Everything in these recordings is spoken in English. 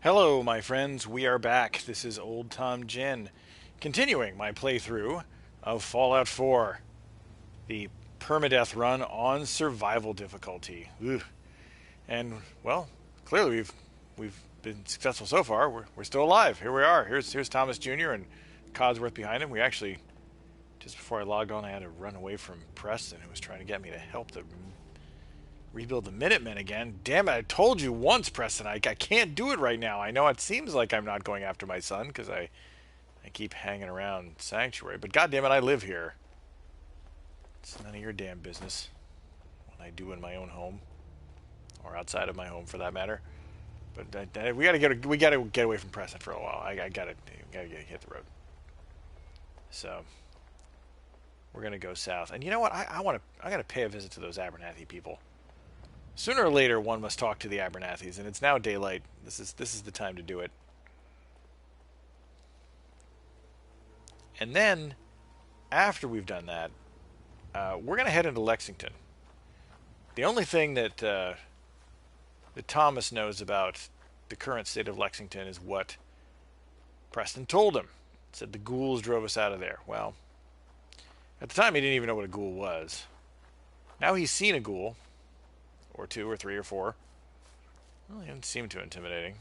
Hello, my friends. We are back. This is Old Tom Gin, continuing my playthrough of Fallout 4, the permadeath run on survival difficulty. Ugh. And well, clearly we've been successful so far. We're still alive. Here we are. Here's Thomas Jr. and Codsworth behind him. We actually just before I logged on, I had to run away from Preston, who was trying to get me to help the rebuild the Minutemen again. Damn it, I told you once, Preston. I can't do it right now. I know it seems like I'm not going after my son because I keep hanging around Sanctuary, but goddamn it, I live here. It's none of your damn business what I do in my own home or outside of my home, for that matter. But we gotta get away from Preston for a while. I gotta hit the road. So we're gonna go south, and you know what? I gotta pay a visit to those Abernathy people. Sooner or later, one must talk to the Abernathys, and it's now daylight. This is the time to do it. And then, after we've done that, we're going to head into Lexington. The only thing that Thomas knows about the current state of Lexington is what Preston told him. Said the ghouls drove us out of there. Well, at the time he didn't even know what a ghoul was. Now he's seen a ghoul, or two, or three, or four. Well, he didn't seem too intimidating.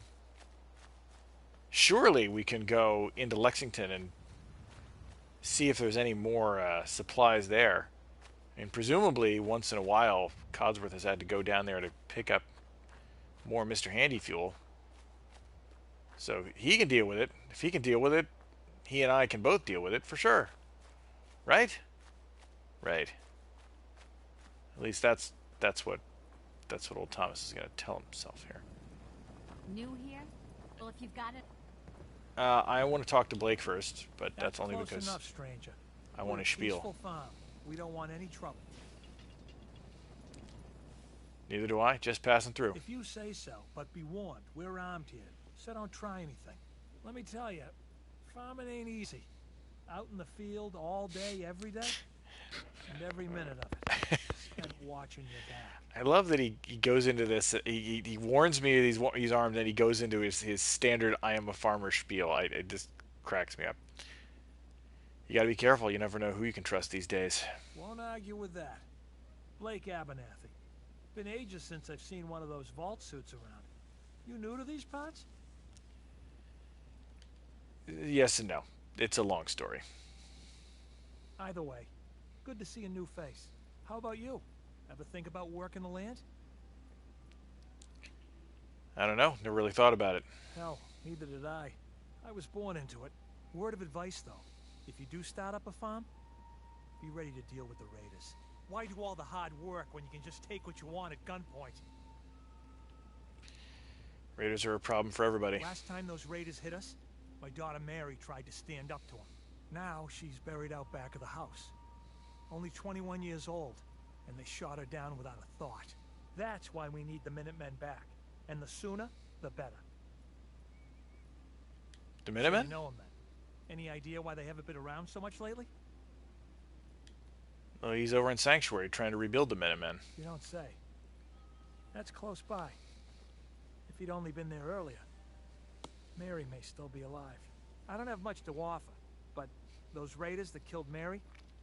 Surely we can go into Lexington and see if there's any more supplies there. And presumably, once in a while, Codsworth has had to go down there to pick up more Mr. Handy fuel. So he can deal with it. If he can deal with it, he and I can both deal with it for sure. Right? Right. At least that's what old Thomas is going to tell himself here. New here? Well, if you've got it. I want to talk to Blake first, but that's only close because enough, stranger. I want to spiel. Peaceful farm. We don't want any trouble. Neither do I. Just passing through. If you say so, but be warned, we're armed here, so don't try anything. Let me tell you, farming ain't easy. Out in the field all day, every day, and every minute of it spent watching your back. I love that he goes into this. He warns me that he's armed, and he goes into his standard "I am a farmer" spiel. It just cracks me up. You gotta be careful. You never know who you can trust these days. Won't argue with that. Blake Abernathy. Been ages since I've seen one of those vault suits around. You new to these parts? Yes and no. It's a long story. Either way, good to see a new face. How about you? Ever think about working the land? I don't know. Never really thought about it. Hell, neither did I. I was born into it. Word of advice, though. If you do start up a farm, be ready to deal with the raiders. Why do all the hard work when you can just take what you want at gunpoint? Raiders are a problem for everybody. Last time those raiders hit us, my daughter Mary tried to stand up to them. Now she's buried out back of the house. Only 21 years old, and they shot her down without a thought. That's why we need the Minutemen back. And the sooner, the better. The Minutemen? So you know them then. Any idea why they haven't been around so much lately? Well, he's over in Sanctuary trying to rebuild the Minutemen. You don't say. That's close by. If he'd only been there earlier, Mary may still be alive. I don't have much to offer, but those raiders that killed Mary,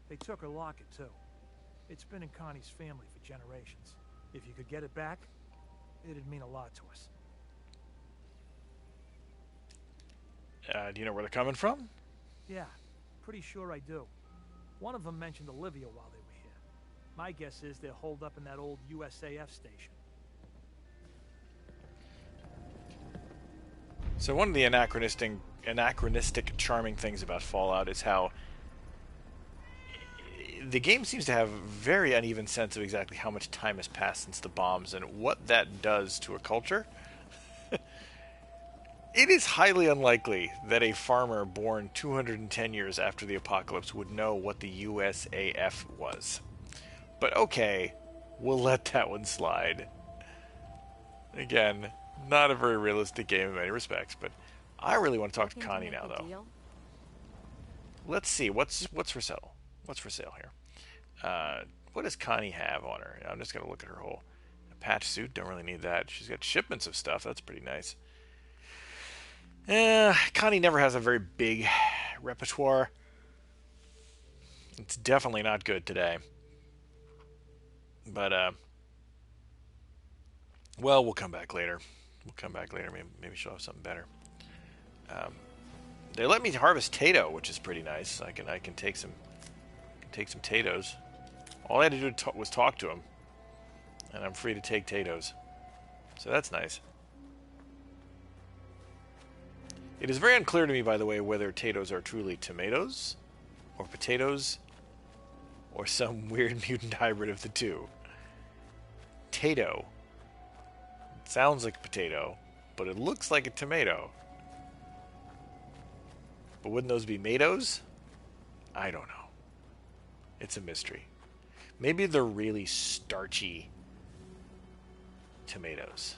they took her locket too. It's been in Connie's family for generations. If you could get it back, it'd mean a lot to us. Do you know where they're coming from? Yeah, pretty sure I do. One of them mentioned Olivia while they were here. My guess is they're holed up in that old USAF station. So one of the anachronistic charming things about Fallout is how the game seems to have a very uneven sense of exactly how much time has passed since the bombs and what that does to a culture. It is highly unlikely that a farmer born 210 years after the apocalypse would know what the USAF was. But okay, we'll let that one slide. Again, not a very realistic game in many respects, but I really want to talk to Connie now, though. Deal? Let's see, what's for sale? What's for sale here? What does Connie have on her? I'm just going to look at her whole patch suit. Don't really need that. She's got shipments of stuff. That's pretty nice. Connie never has a very big repertoire. It's definitely not good today. But, well, we'll come back later. We'll come back later. Maybe she'll have something better. They let me harvest Tato, which is pretty nice. I can take some Tatoes. All I had to do was talk to him, and I'm free to take Tatoes. So that's nice. It is very unclear to me, by the way, whether Tatoes are truly tomatoes, or potatoes, or some weird mutant hybrid of the two. Tato. It sounds like a potato, but it looks like a tomato. But wouldn't those be Matos? I don't know. It's a mystery. Maybe they're really starchy tomatoes.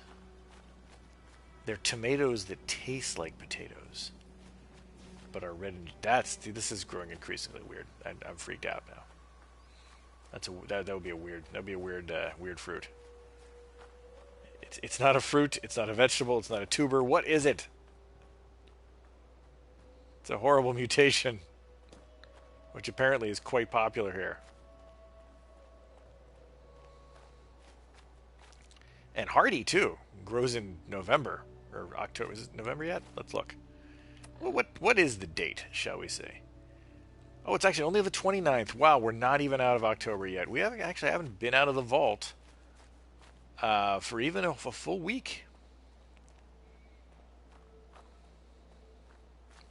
They're tomatoes that taste like potatoes, but are red. This is growing increasingly weird. I'm freaked out now. That would be a weird. That'd be a weird fruit. It's not a fruit. It's not a vegetable. It's not a tuber. What is it? It's a horrible mutation, which apparently is quite popular here. And hardy too. Grows in November or October. Is it November yet? Let's look. Well, what is the date, shall we say? Oh, it's actually only the 29th. Wow, we're not even out of October yet. We haven't been out of the vault for even a full week.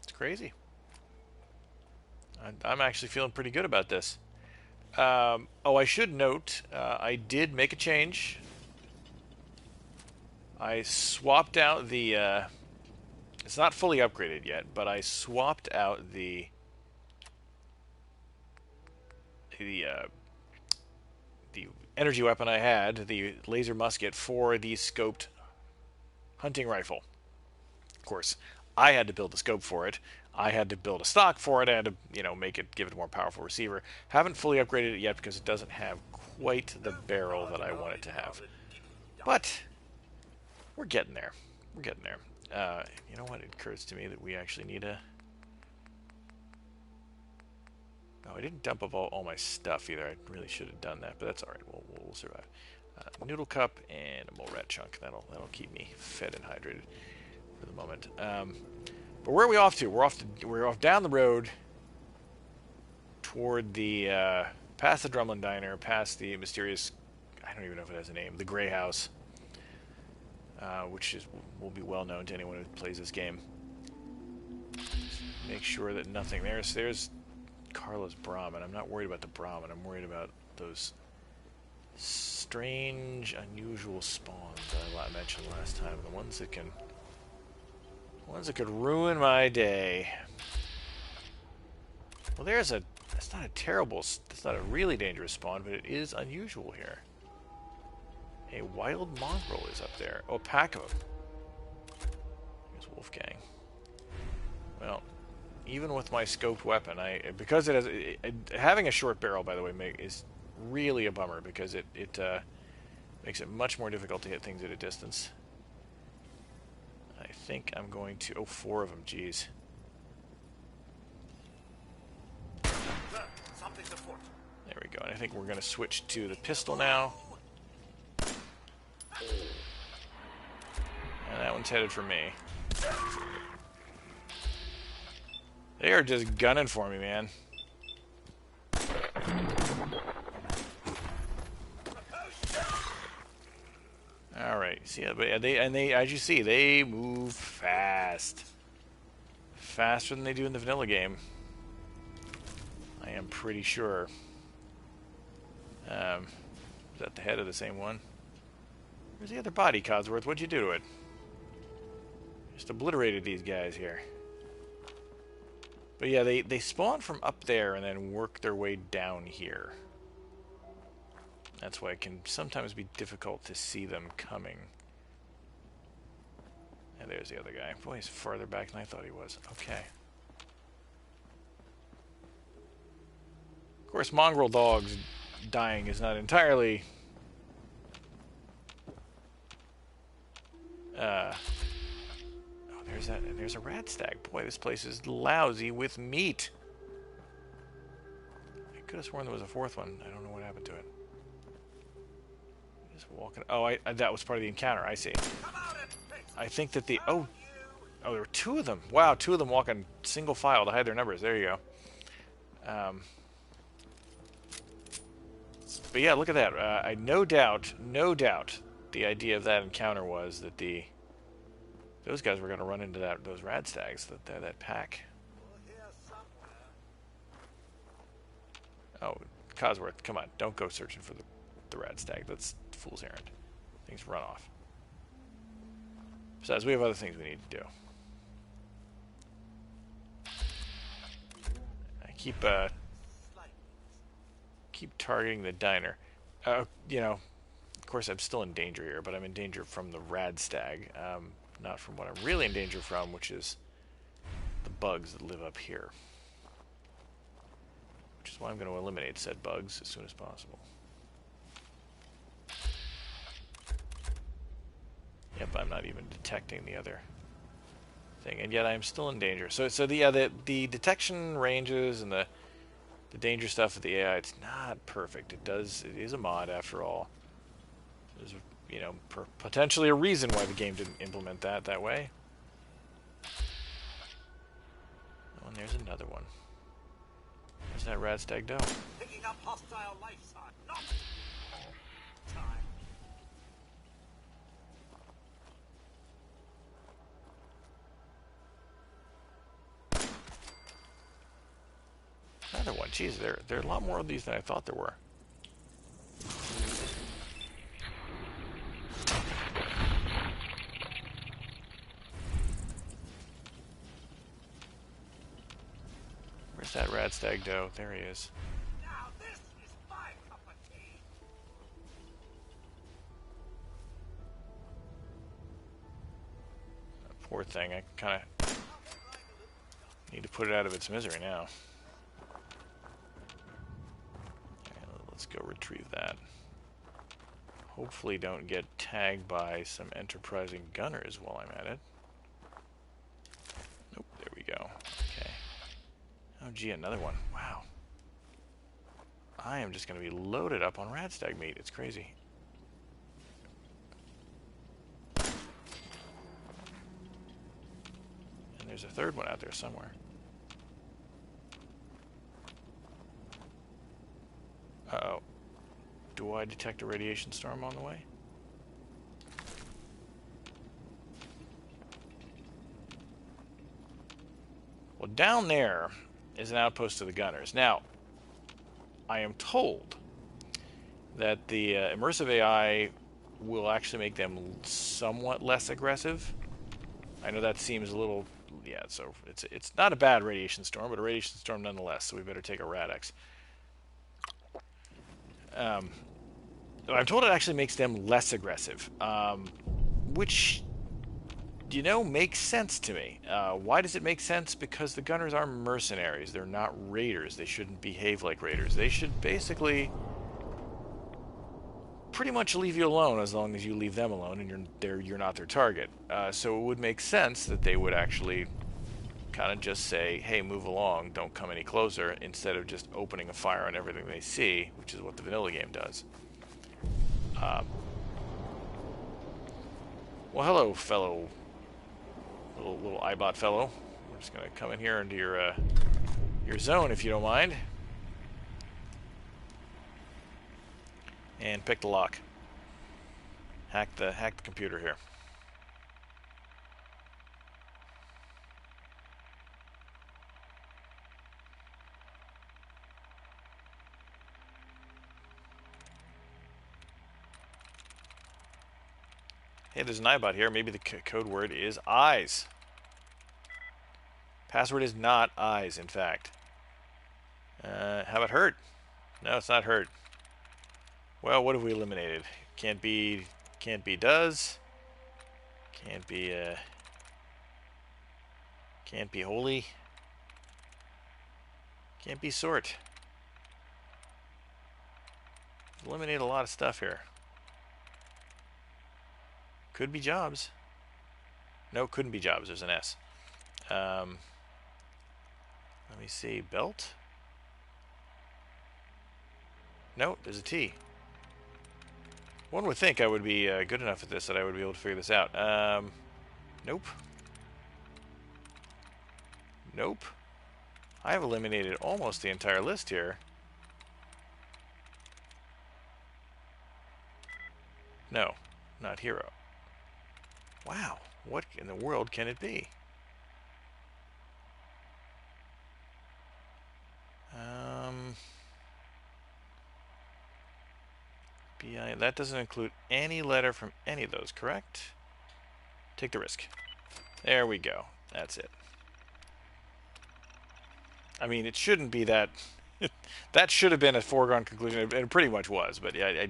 It's crazy. I'm actually feeling pretty good about this. Oh, I should note, I did make a change. I swapped out the... it's not fully upgraded yet, but I swapped out the energy weapon I had, the laser musket, for the scoped hunting rifle. Of course, I had to build a scope for it. I had to build a stock for it. I had to, give it a more powerful receiver. Haven't fully upgraded it yet because it doesn't have quite the barrel that I want it to have. But we're getting there. We're getting there. You know what? It occurs to me that we actually need a... Oh, I didn't dump all my stuff either. I really should have done that, but that's all right. We'll survive. Noodle cup and a mole rat chunk. That'll keep me fed and hydrated for the moment. But where are we off to? We're off down the road toward the past the Drumlin Diner, past the mysterious... I don't even know if it has a name. The Grey House, which will be well known to anyone who plays this game. Make sure that nothing... There's Carla's Brahmin. I'm not worried about the Brahmin. I'm worried about those strange, unusual spawns that I mentioned last time. The ones that could ruin my day. Well, that's not a really dangerous spawn, but it is unusual here. A wild mongrel is up there. Oh, a pack of them. There's Wolfgang. Well, even with my scoped weapon, because it has having a short barrel, by the way, is really a bummer because it makes it much more difficult to hit things at a distance. I think I'm going to... Oh, 4 of them, jeez. Something's afoot. There we go. And I think we're going to switch to the pistol now. And that one's headed for me. They are just gunning for me, man. All right. See, but they, as you see, they move fast, faster than they do in the vanilla game. I am pretty sure. Is that the head of the same one? Where's the other body, Codsworth? What'd you do to it? Just obliterated these guys here. But yeah, they spawn from up there and then work their way down here. That's why it can sometimes be difficult to see them coming. And there's the other guy. Boy, he's farther back than I thought he was. Okay. Of course, mongrel dogs dying is not entirely... Oh, there's a rat stag. Boy, this place is lousy with meat. I could have sworn there was a fourth one. I don't know what happened to it. Just walking. Oh, that was part of the encounter. I see. I think that oh, there were two of them. Wow, two of them walking single file to hide their numbers. There you go. But yeah, look at that. I no doubt, the idea of that encounter was that those guys were going to run into those rad stags, that pack. Oh, Codsworth, come on, don't go searching for the rad stag. That's fool's errand. Things run off. Besides, we have other things we need to do. I keep targeting the diner. You know, of course, I'm still in danger here, but I'm in danger from the rad stag, not from what I'm really in danger from, which is the bugs that live up here. Which is why I'm going to eliminate said bugs as soon as possible. Yep, I'm not even detecting the other thing, and yet I'm still in danger. So the detection ranges and the danger stuff of the AI, it's not perfect. It is a mod after all. There's, you know, potentially a reason why the game didn't implement that way. Oh, and there's another one. Where's that rad stag doe? Picking up hostile life sign. Not time. Another one. Jeez, there are a lot more of these than I thought there were. Where's that rad stag doe? There he is. Now this is my cup of tea. Poor thing. I kind of need to put it out of its misery now. Let's go retrieve that. Hopefully don't get tagged by some enterprising gunners while I'm at it. Nope, there we go. Okay. Oh gee, another one. Wow. I am just going to be loaded up on rad stag meat. It's crazy. And there's a third one out there somewhere. Uh-oh. Do I detect a radiation storm on the way? Well, down there is an outpost of the gunners. Now, I am told that the immersive AI will actually make them somewhat less aggressive. I know that seems a little... Yeah, so it's not a bad radiation storm, but a radiation storm nonetheless, so we better take a Rad-X. I'm told it actually makes them less aggressive, which, you know, makes sense to me. Why does it make sense? Because the gunners are mercenaries. They're not raiders. They shouldn't behave like raiders. They should basically pretty much leave you alone as long as you leave them alone and you're not their target. So it would make sense that they would actually kind of just say, hey, move along, don't come any closer, instead of just opening a fire on everything they see, which is what the vanilla game does. Well, hello, fellow, little iBot fellow. We're just gonna come in here into your zone, if you don't mind, and pick the lock. Hack the computer here. Hey, there's an iBot here. Maybe the code word is eyes. Password is not eyes, in fact. How about hurt? No, it's not hurt. Well, what have we eliminated? Can't be does. Can't be holy. Can't be sort. Eliminate a lot of stuff here. Could be jobs. No, couldn't be jobs. There's an S. Let me see. Belt? No, there's a T. One would think I would be good enough at this that I would be able to figure this out. Nope. Nope. I have eliminated almost the entire list here. No, not hero. Wow, what in the world can it be? BI, that doesn't include any letter from any of those, correct? Take the risk. There we go. That's it. I mean, it shouldn't be that... that should have been a foregone conclusion. It pretty much was, but yeah,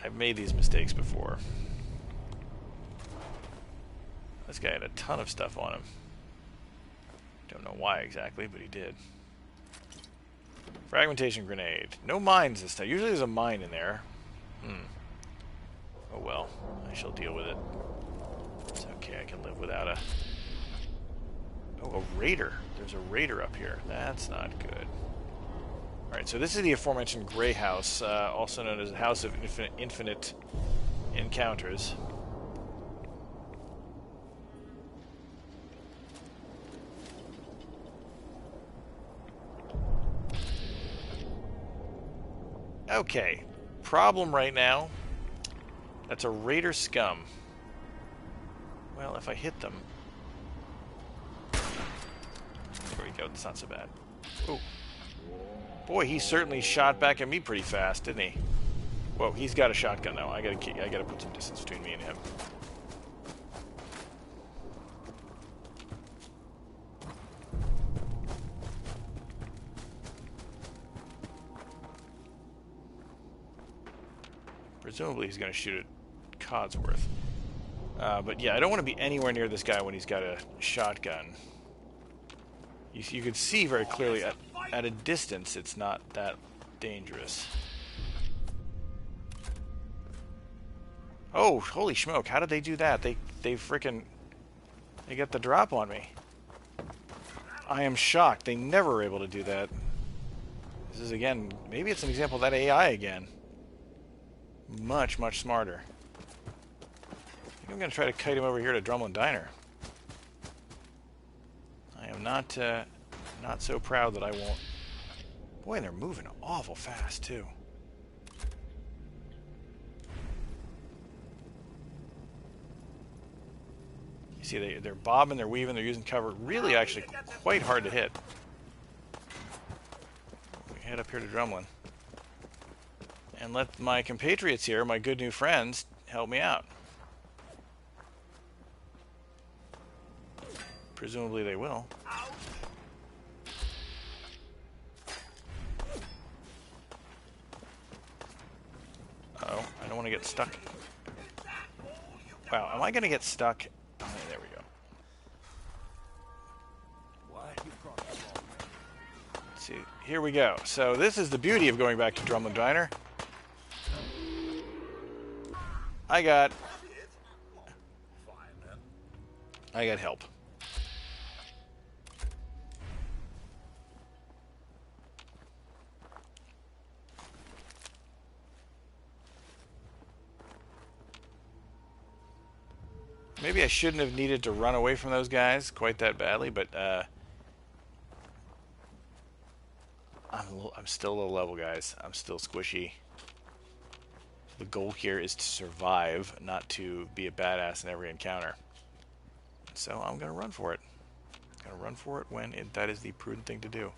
I've made these mistakes before. This guy had a ton of stuff on him. Don't know why exactly, but he did. Fragmentation grenade. No mines this time. Usually there's a mine in there. Oh well. I shall deal with it. It's okay, I can live without a... Oh, a raider. There's a raider up here. That's not good. Alright, so this is the aforementioned Grey House, also known as the House of Infinite Encounters. Okay, problem right now. That's a raider scum. Well, if I hit them... There we go, that's not so bad. Oh. Boy, he certainly shot back at me pretty fast, didn't he? Whoa, he's got a shotgun now. I gotta put some distance between me and him. Presumably he's going to shoot at Codsworth. But yeah, I don't want to be anywhere near this guy when he's got a shotgun. You can see very clearly at a distance it's not that dangerous. Oh, holy smoke, how did they do that? They got the drop on me. I am shocked. They never were able to do that. This is, again, maybe it's an example of that AI again. Much, much smarter. I think I'm going to try to kite him over here to Drumlin Diner. I am not so proud that I won't... Boy, and they're moving awful fast, too. You see, they're bobbing, they're weaving, they're using cover. Really, actually, quite hard to hit. We head up here to Drumlin. And let my compatriots here, my good new friends, help me out. Presumably they will. Uh-oh, I don't want to get stuck. Wow, am I going to get stuck? Oh, there we go. Let's see, here we go. So this is the beauty of going back to Drumlin Diner. I got help. Maybe I shouldn't have needed to run away from those guys quite that badly, but I'm still low level, guys. I'm still squishy. The goal here is to survive, not to be a badass in every encounter. So I'm going to run for it. I'm going to run for it when that is the prudent thing to do.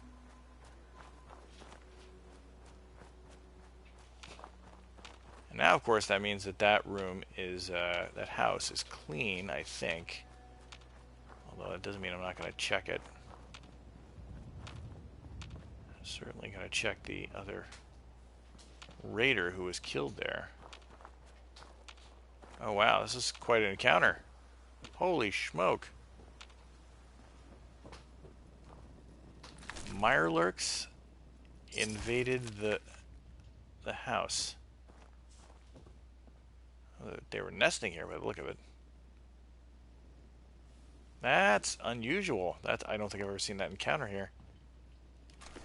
And now, of course, that means that room is, that house is clean, I think. Although that doesn't mean I'm not going to check it. I'm certainly going to check the other raider who was killed there. Oh wow, this is quite an encounter. Holy smoke. Mirelurks invaded the house. They were nesting here by the look of it. That's unusual. I don't think I've ever seen that encounter here.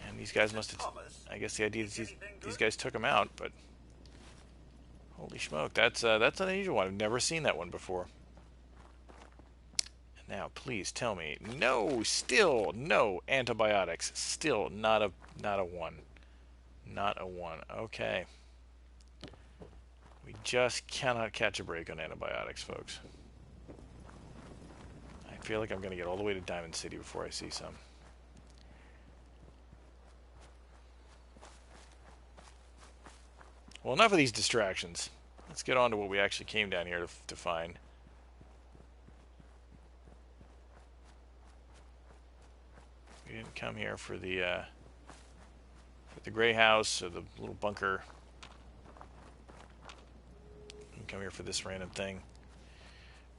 And these guys must have... I guess the idea is these guys took them out, but... Holy smoke, that's an unusual one. I've never seen that one before. And now, please tell me... No! Still no antibiotics. Still not a 1. Not a 1. Okay. We just cannot catch a break on antibiotics, folks. I feel like I'm going to get all the way to Diamond City before I see some. Well, enough of these distractions. Let's get on to what we actually came down here to find. We didn't come here for the gray house or the little bunker. We didn't come here for this random thing.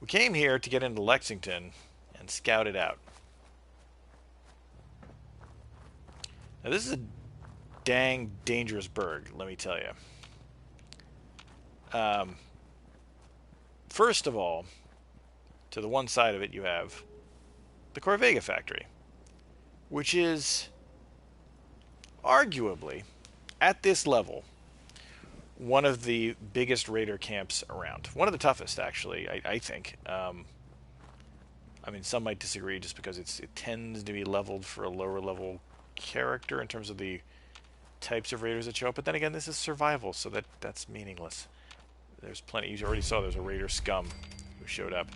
We came here to get into Lexington and scout it out. Now, this is a dang dangerous burg, let me tell you. First of all, to the one side of it you have the Corvega factory, which is arguably, at this level, one of the biggest raider camps around. One of the toughest, actually, I think. I mean, some might disagree just because it tends to be leveled for a lower level character in terms of the types of raiders that show up. But then again, this is survival, so that's meaningless. There's plenty. You already saw there's a raider scum who showed up.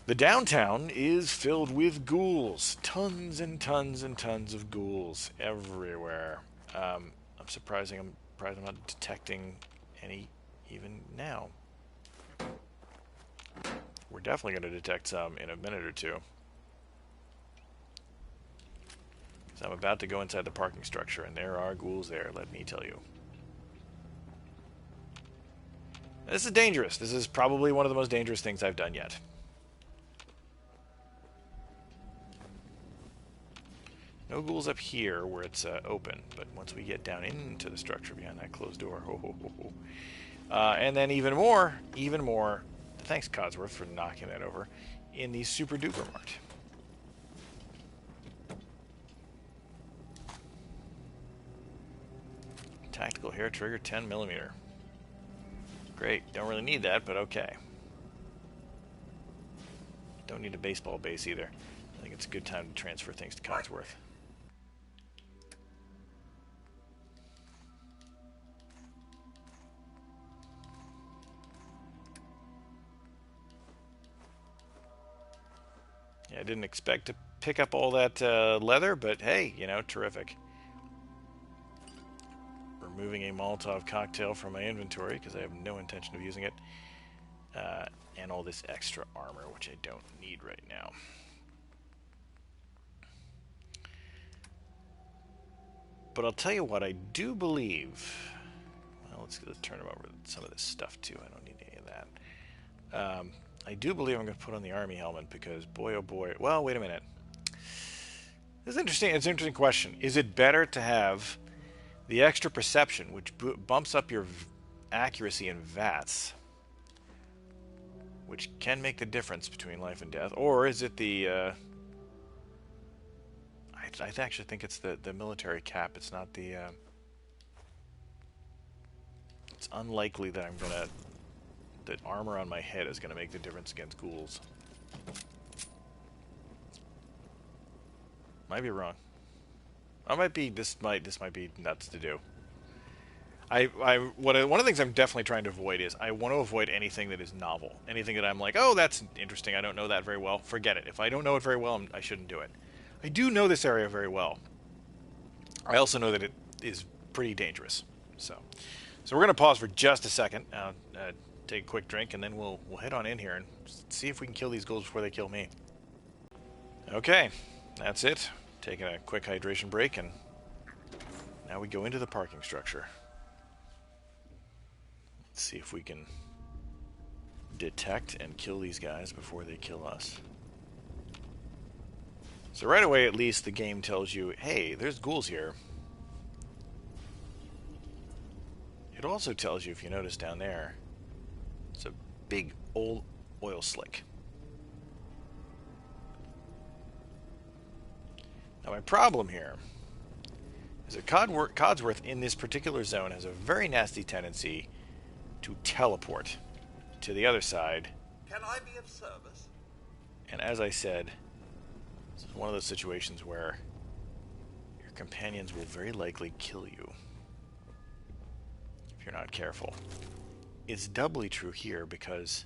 The downtown is filled with ghouls. Tons and tons and tons of ghouls everywhere. I'm surprised I'm not detecting any even now. We're definitely going to detect some in a minute or two. So I'm about to go inside the parking structure, and there are ghouls there, let me tell you. This is dangerous. This is probably one of the most dangerous things I've done yet. No ghouls up here where it's open, but once we get down into the structure behind that closed door, and then even more, thanks Codsworth for knocking that over, in the Super Duper Mart. Tactical hair trigger 10mm. Great, don't really need that, but okay. Don't need a baseball base either. I think it's a good time to transfer things to Codsworth. Yeah, I didn't expect to pick up all that leather, but hey, you know, terrific. Removing a Molotov cocktail from my inventory because I have no intention of using it. And all this extra armor, which I don't need right now. But I'll tell you what, I do believe... Well, let's turn them over some of this stuff too. I don't need any of that. I do believe I'm going to put on the army helmet because, boy oh boy... Well, wait a minute. This is interesting. It's an interesting question. Is it better to have the extra perception, which bumps up your accuracy in VATS, which can make the difference between life and death, or is it the... I actually think it's the military cap. It's not the... It's unlikely that that armor on my head is going to make the difference against ghouls. Might be wrong. I might be. This might be nuts to do. One of the things I'm definitely trying to avoid is I want to avoid anything that is novel. Anything that I'm like, oh, that's interesting. I don't know that very well. Forget it. If I don't know it very well, I shouldn't do it. I do know this area very well. I also know that it is pretty dangerous. So we're going to pause for just a second. Take a quick drink, and then we'll head on in here and see if we can kill these ghouls before they kill me. Okay, that's it. Taking a quick hydration break, and now we go into the parking structure. Let's see if we can detect and kill these guys before they kill us. So right away, at least, the game tells you, hey, there's ghouls here It also tells you, if you notice down there, it's a big old oil slick. Now my problem here is that Codsworth in this particular zone has a very nasty tendency to teleport to the other side. Can I be of service? And as I said, this is one of those situations where your companions will very likely kill you if you're not careful. It's doubly true here because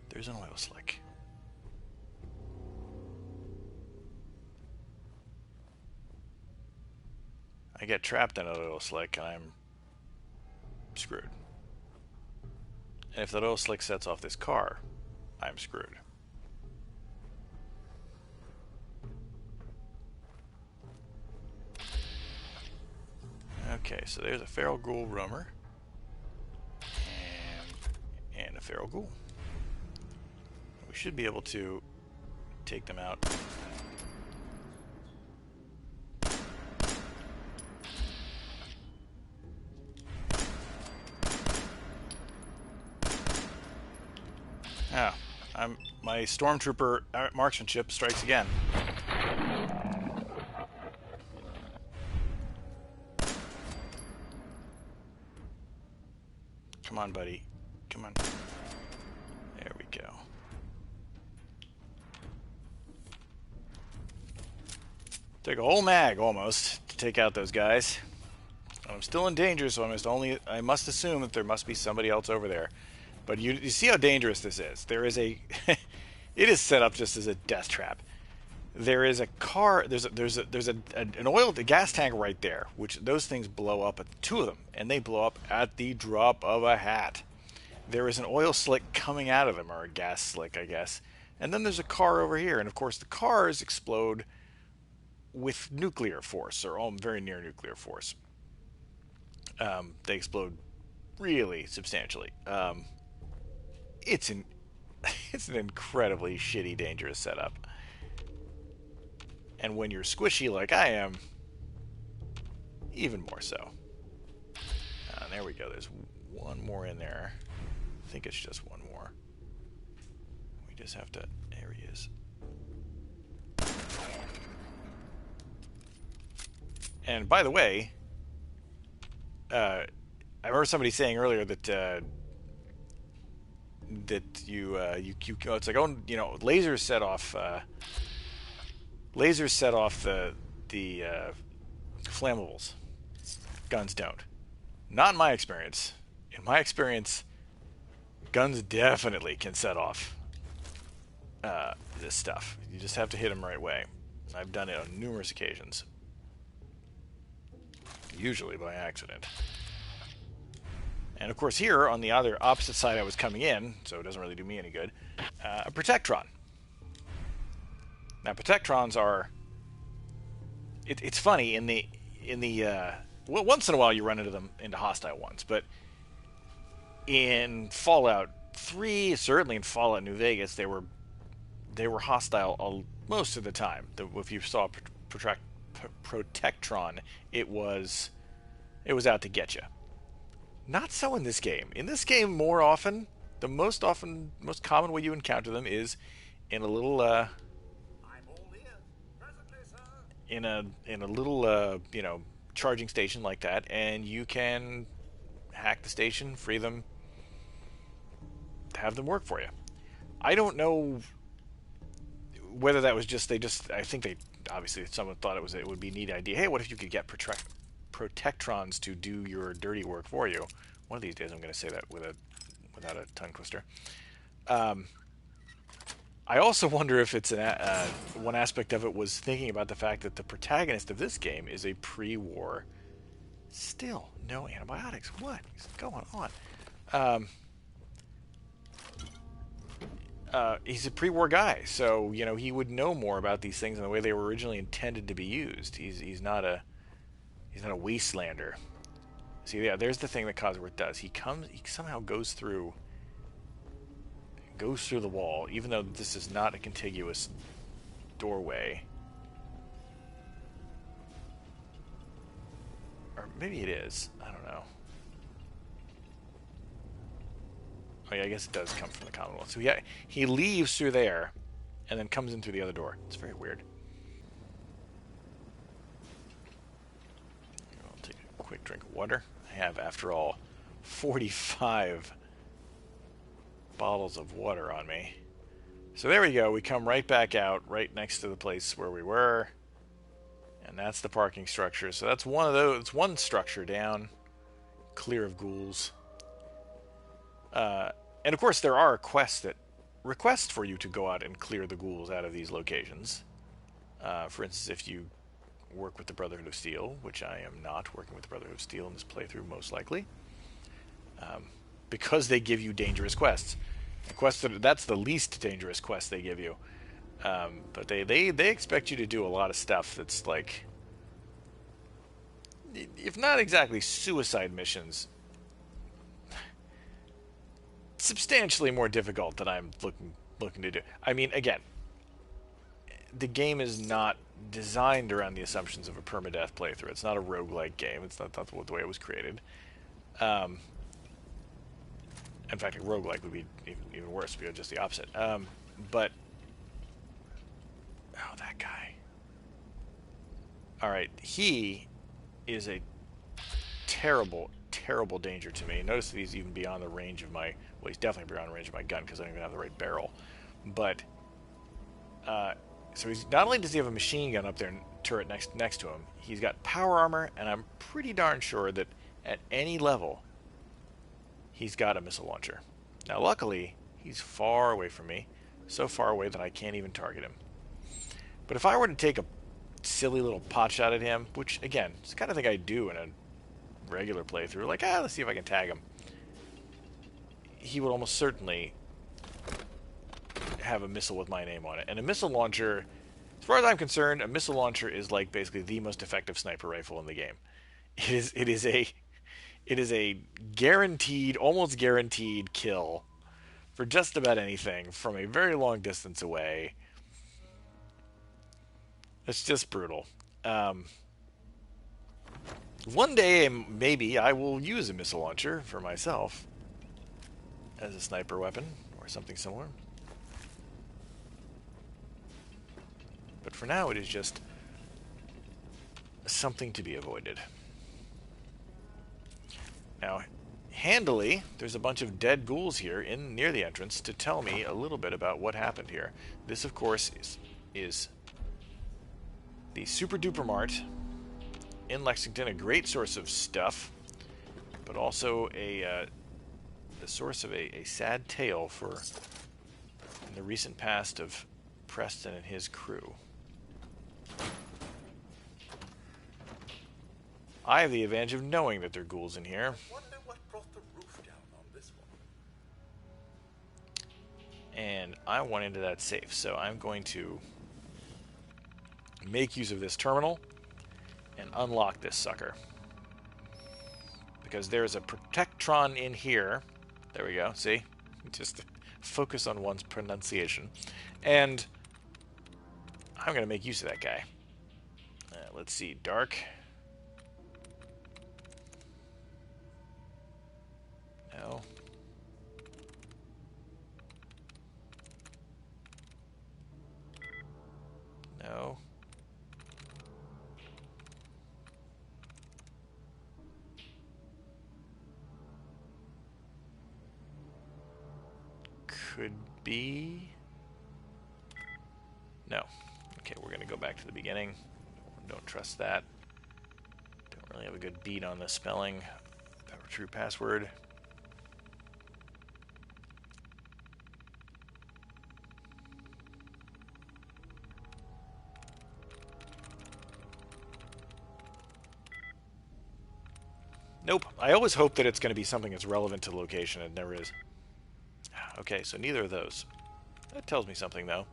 there's an oil slick. I get trapped in an oil slick and I'm screwed. And if that oil slick sets off this car, I'm screwed. Okay, so there's a feral ghoul roamer. And a feral ghoul. We should be able to take them out. Ah, my stormtrooper marksmanship strikes again. Come on, buddy. Come on. There we go. Took a whole mag almost to take out those guys. I'm still in danger, so I must assume that there must be somebody else over there. But you see how dangerous this is. There is a it is set up just as a death trap. There is a car. There's a gas tank right there, which those things blow up at two of them, and they blow up at the drop of a hat. There is an oil slick coming out of them, or a gas slick, I guess. And then there's a car over here, and of course the cars explode with nuclear force, or very near nuclear force. They explode really substantially. It's an incredibly shitty, dangerous setup. And when you're squishy like I am, even more so. There we go. There's one more in there. I think it's just one more. We just have to... There he is. And by the way, I remember somebody saying earlier that it's like, oh, you know, lasers set off the flammables. Guns don't. Not in my experience. In my experience, guns definitely can set off this stuff. You just have to hit them the right way. I've done it on numerous occasions. Usually by accident. And of course here, on the other opposite side I was coming in, so it doesn't really do me any good, a Protectron. Now Protectrons are... It's funny, well, once in a while you run into them, into hostile ones, but in Fallout 3, certainly in Fallout New Vegas, they were hostile most of the time. If you saw Protectron, it was out to get you. Not so in this game. In this game, the most common way you encounter them is in a little I'm all ears. Presently, sir. in a little charging station like that, and you can hack the station, free them, have them work for you. I don't know whether that was just I think they obviously someone thought it would be a neat idea. Hey, what if you could get Protectrons to do your dirty work for you? One of these days I'm going to say that without a tongue twister. I also wonder if it's one aspect of it was thinking about the fact that the protagonist of this game is a pre-war. Still no antibiotics. What is going on? He's a pre-war guy, so he would know more about these things and the way they were originally intended to be used. He's not a wastelander. See, yeah, there's the thing that Codsworth does. He somehow goes through the wall, even though this is not a contiguous doorway. Or maybe it is. I don't know. I guess it does come from the Commonwealth. So he leaves through there, and then comes in through the other door. It's very weird. I'll take a quick drink of water. I have, after all, 45 bottles of water on me. So there we go. We come right back out, right next to the place where we were. And that's the parking structure. So that's one of those. It's one structure down, clear of ghouls. And of course, there are quests that request for you to go out and clear the ghouls out of these locations. For instance, if you work with the Brotherhood of Steel, which I am not working with the Brotherhood of Steel in this playthrough, most likely, because they give you dangerous quests. That's the least dangerous quest they give you. But they expect you to do a lot of stuff that's like, if not exactly suicide missions, substantially more difficult than I'm looking to do. I mean, again, the game is not designed around the assumptions of a permadeath playthrough. It's not a roguelike game. It's not the way it was created. In fact, a roguelike would be even worse, because just the opposite. But oh, that guy. Alright, he is a terrible, terrible danger to me. Notice that he's even beyond the range of my... Well, he's definitely beyond the range of my gun, because I don't even have the right barrel. But, so he's... Not only does he have a machine gun up there, turret next to him, he's got power armor, and I'm pretty darn sure that at any level, he's got a missile launcher. Now, luckily, he's far away from me. So far away that I can't even target him. But if I were to take a silly little pot shot at him, which, again, it's the kind of thing I do in a regular playthrough, like, let's see if I can tag him, he would almost certainly have a missile with my name on it. And a missile launcher, as far as I'm concerned, a missile launcher is like basically the most effective sniper rifle in the game. It is a guaranteed, almost guaranteed kill for just about anything from a very long distance away. It's just brutal. One day, maybe, I will use a missile launcher for myself as a sniper weapon or something similar. But for now, it is just something to be avoided. Now, handily, there's a bunch of dead ghouls here near the entrance to tell me a little bit about what happened here. This, of course, is the Super Duper Mart in Lexington, a great source of stuff, but also the source of a sad tale for the recent past of Preston and his crew. I have the advantage of knowing that there are ghouls in here. Wonder what brought the roof down on this one. And I want into that safe, so I'm going to make use of this terminal and unlock this sucker. Because there's a protectron in here. There we go, see? Just focus on one's pronunciation. And I'm going to make use of that guy. Let's see, dark. No. No. Could be... No. Okay, we're going to go back to the beginning. Don't trust that. Don't really have a good beat on the spelling. True password. Nope. I always hope that it's going to be something that's relevant to the location. It never is. Okay, so neither of those. That tells me something, though.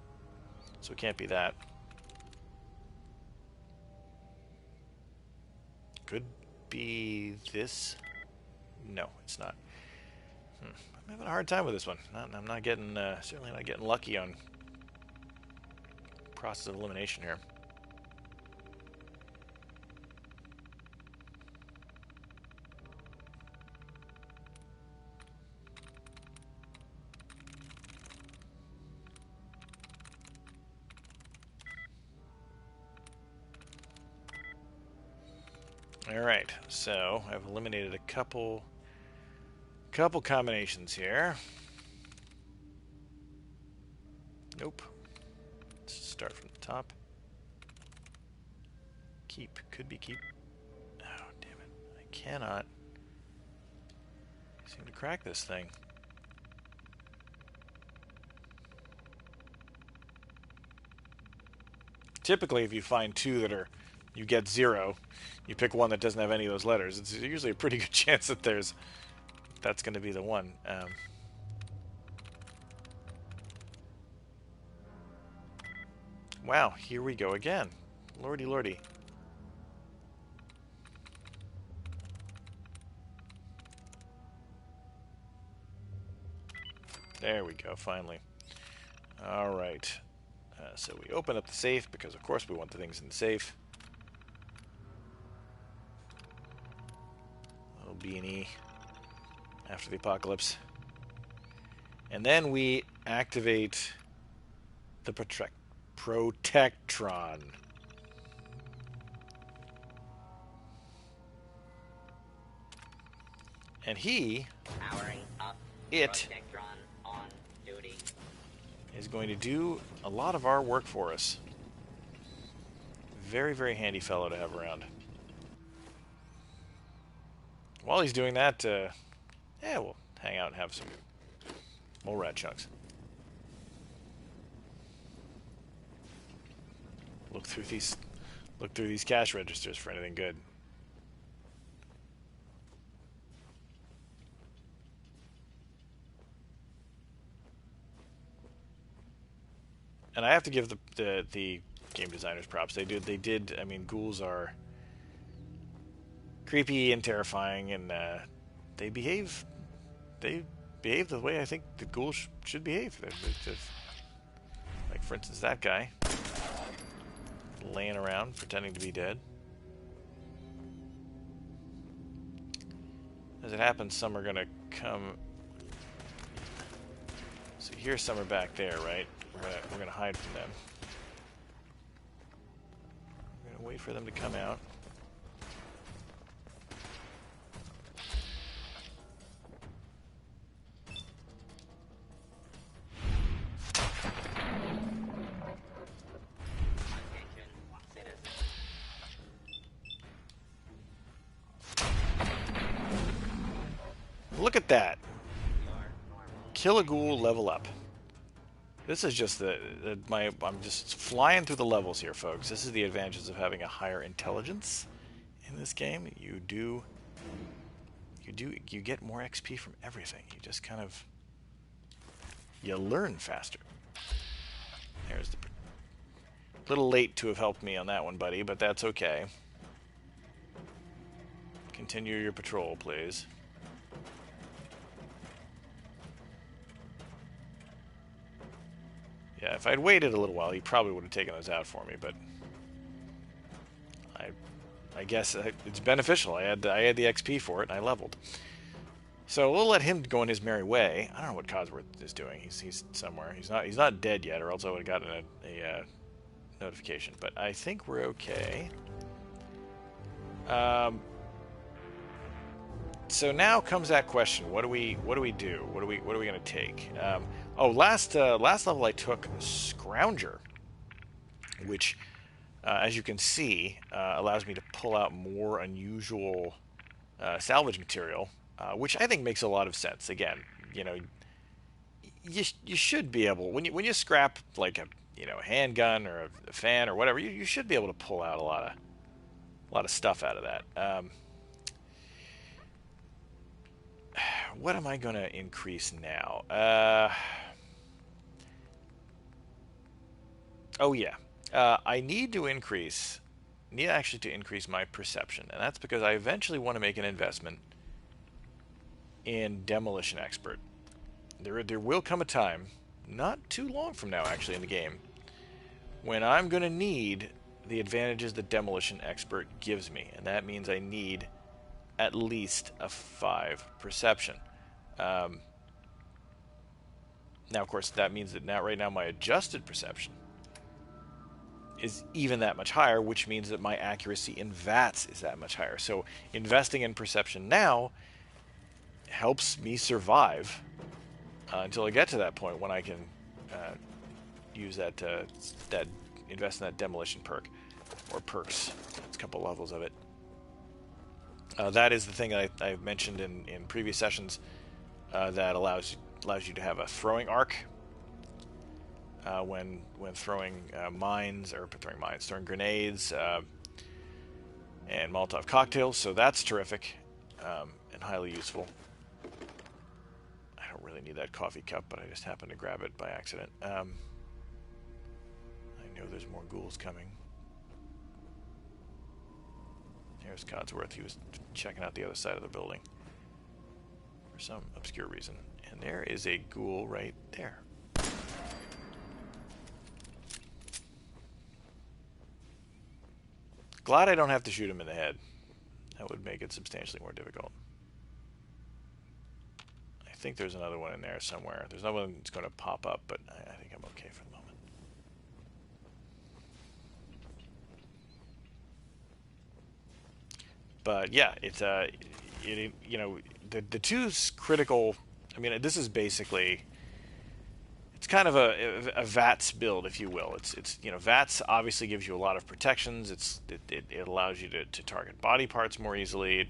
So it can't be that. Could be this. No, it's not. I'm having a hard time with this one. I'm not getting, certainly not getting lucky on process of elimination here. Alright, so I've eliminated a couple combinations here. Nope. Let's start from the top. Keep. Could be keep. Oh, damn it. I cannot seem to crack this thing. Typically, if you find two that are, you get 0, you pick one that doesn't have any of those letters. It's usually a pretty good chance that that's going to be the one. Wow, here we go again. Lordy, lordy. There we go, finally. Alright. So we open up the safe, because of course we want the things in the safe. Little B&E after the apocalypse. And then we activate the Protectron. And it is going to do a lot of our work for us. Very, very handy fellow to have around. While he's doing that, yeah, we'll hang out and have some more rat chunks. Look through these cash registers for anything good. And I have to give the game designers props. They did. I mean, ghouls are creepy and terrifying, and they behave the way I think the ghouls should behave. They're just, like, for instance, that guy laying around pretending to be dead. As it happens, some are gonna come. So here's some are back there, right? We're gonna hide from them. We're gonna wait for them to come out. Look at that! Kill a ghoul, level up. This is just I'm just flying through the levels here, folks. This is the advantages of having a higher intelligence in this game. You get more XP from everything. You just kind of, you learn faster. There's the little late to have helped me on that one, buddy, but that's okay. Continue your patrol, please. Yeah, if I'd waited a little while, he probably would have taken those out for me, but I guess it's beneficial. I had the XP for it, and I leveled. So we'll let him go on his merry way. I don't know what Codsworth is doing. He's somewhere. He's not dead yet, or else I would have gotten a notification. But I think we're okay. So now comes that question: what do we do? What are we going to take? Last level I took Scrounger, which, as you can see, allows me to pull out more unusual salvage material, which I think makes a lot of sense. Again, you know, you should be able, when you scrap like a handgun or a fan or whatever, you should be able to pull out a lot of stuff out of that. What am I going to increase now? I need actually to increase my perception, and that's because I eventually want to make an investment in Demolition Expert. There will come a time, not too long from now actually in the game, when I'm going to need the advantages that Demolition Expert gives me, and that means I need at least a 5 perception. Now, of course, that means that right now my adjusted perception is even that much higher, which means that my accuracy in VATS is that much higher. So investing in perception now helps me survive until I get to that point when I can use that invest in that demolition perk or perks. It's a couple levels of it. That is the thing that I've mentioned in previous sessions that allows you to have a throwing arc when throwing throwing grenades and Molotov cocktails. So that's terrific and highly useful. I don't really need that coffee cup, but I just happened to grab it by accident. I know there's more ghouls coming. There's Codsworth. He was checking out the other side of the building for some obscure reason. And there is a ghoul right there. Glad I don't have to shoot him in the head. That would make it substantially more difficult. I think there's another one in there somewhere. There's no one that's going to pop up, but I think I'm okay for the moment. But yeah, it's you know, the two critical. I mean, this is basically, it's kind of a VATS build, if you will. It's you know, VATS obviously gives you a lot of protections. It allows you to target body parts more easily. It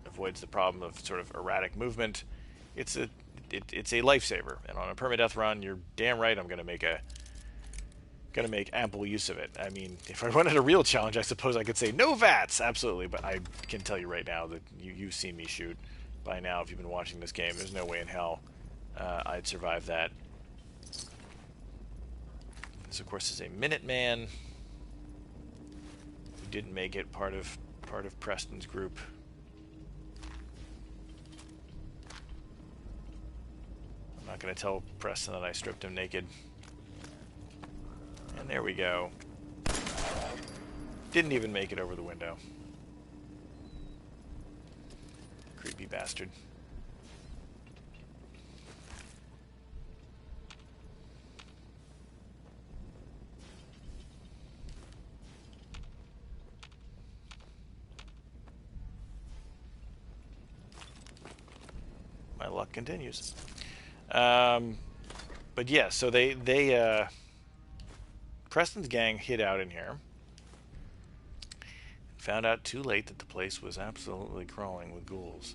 avoids the problem of sort of erratic movement. It's a lifesaver, and on a permadeath run, you're damn right I'm gonna make ample use of it. I mean, if I wanted a real challenge, I suppose I could say no VATS, absolutely. But I can tell you right now that you've seen me shoot by now. If you've been watching this game, there's no way in hell I'd survive that. This, of course, is a Minuteman who didn't make it part of Preston's group. I'm not going to tell Preston that I stripped him naked. And there we go. Didn't even make it over the window. Creepy bastard. My luck continues. But yeah, so they Preston's gang hid out in here. Found out too late that the place was absolutely crawling with ghouls.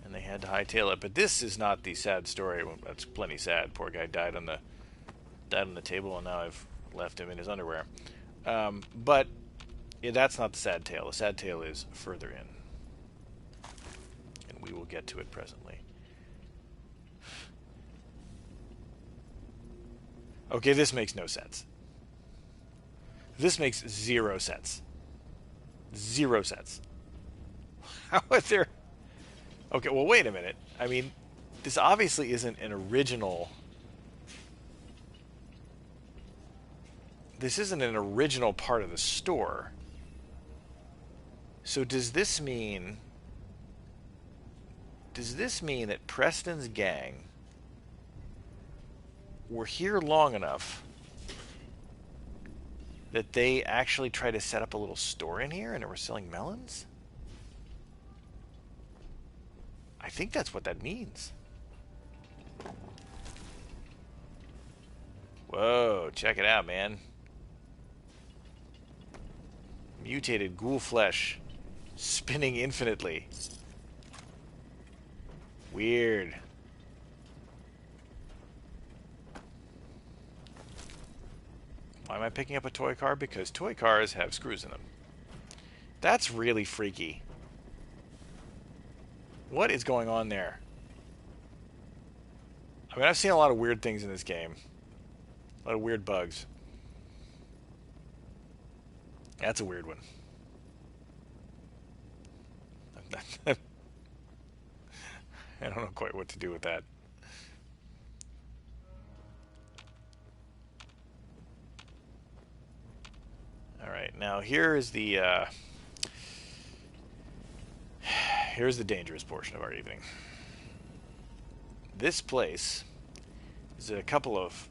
And they had to hightail it. But this is not the sad story. That's plenty sad. Poor guy died on the table, and now I've left him in his underwear. But yeah, that's not the sad tale. The sad tale is further in. And we will get to it presently. Okay, this makes no sense. This makes zero sense. Zero sense. How is there... Okay, well, wait a minute. I mean, this obviously isn't an original... This isn't an original part of the store. So does this mean... Does this mean that Preston's gang were here long enough that they actually tried to set up a little store in here and they were selling melons? I think that's what that means. Whoa, check it out, man. Mutated ghoul flesh spinning infinitely. Weird. Why am I picking up a toy car? Because toy cars have screws in them. That's really freaky. What is going on there? I mean, I've seen a lot of weird things in this game. A lot of weird bugs. That's a weird one. I don't know quite what to do with that. Alright, now here is the here's the dangerous portion of our evening. This place is a couple of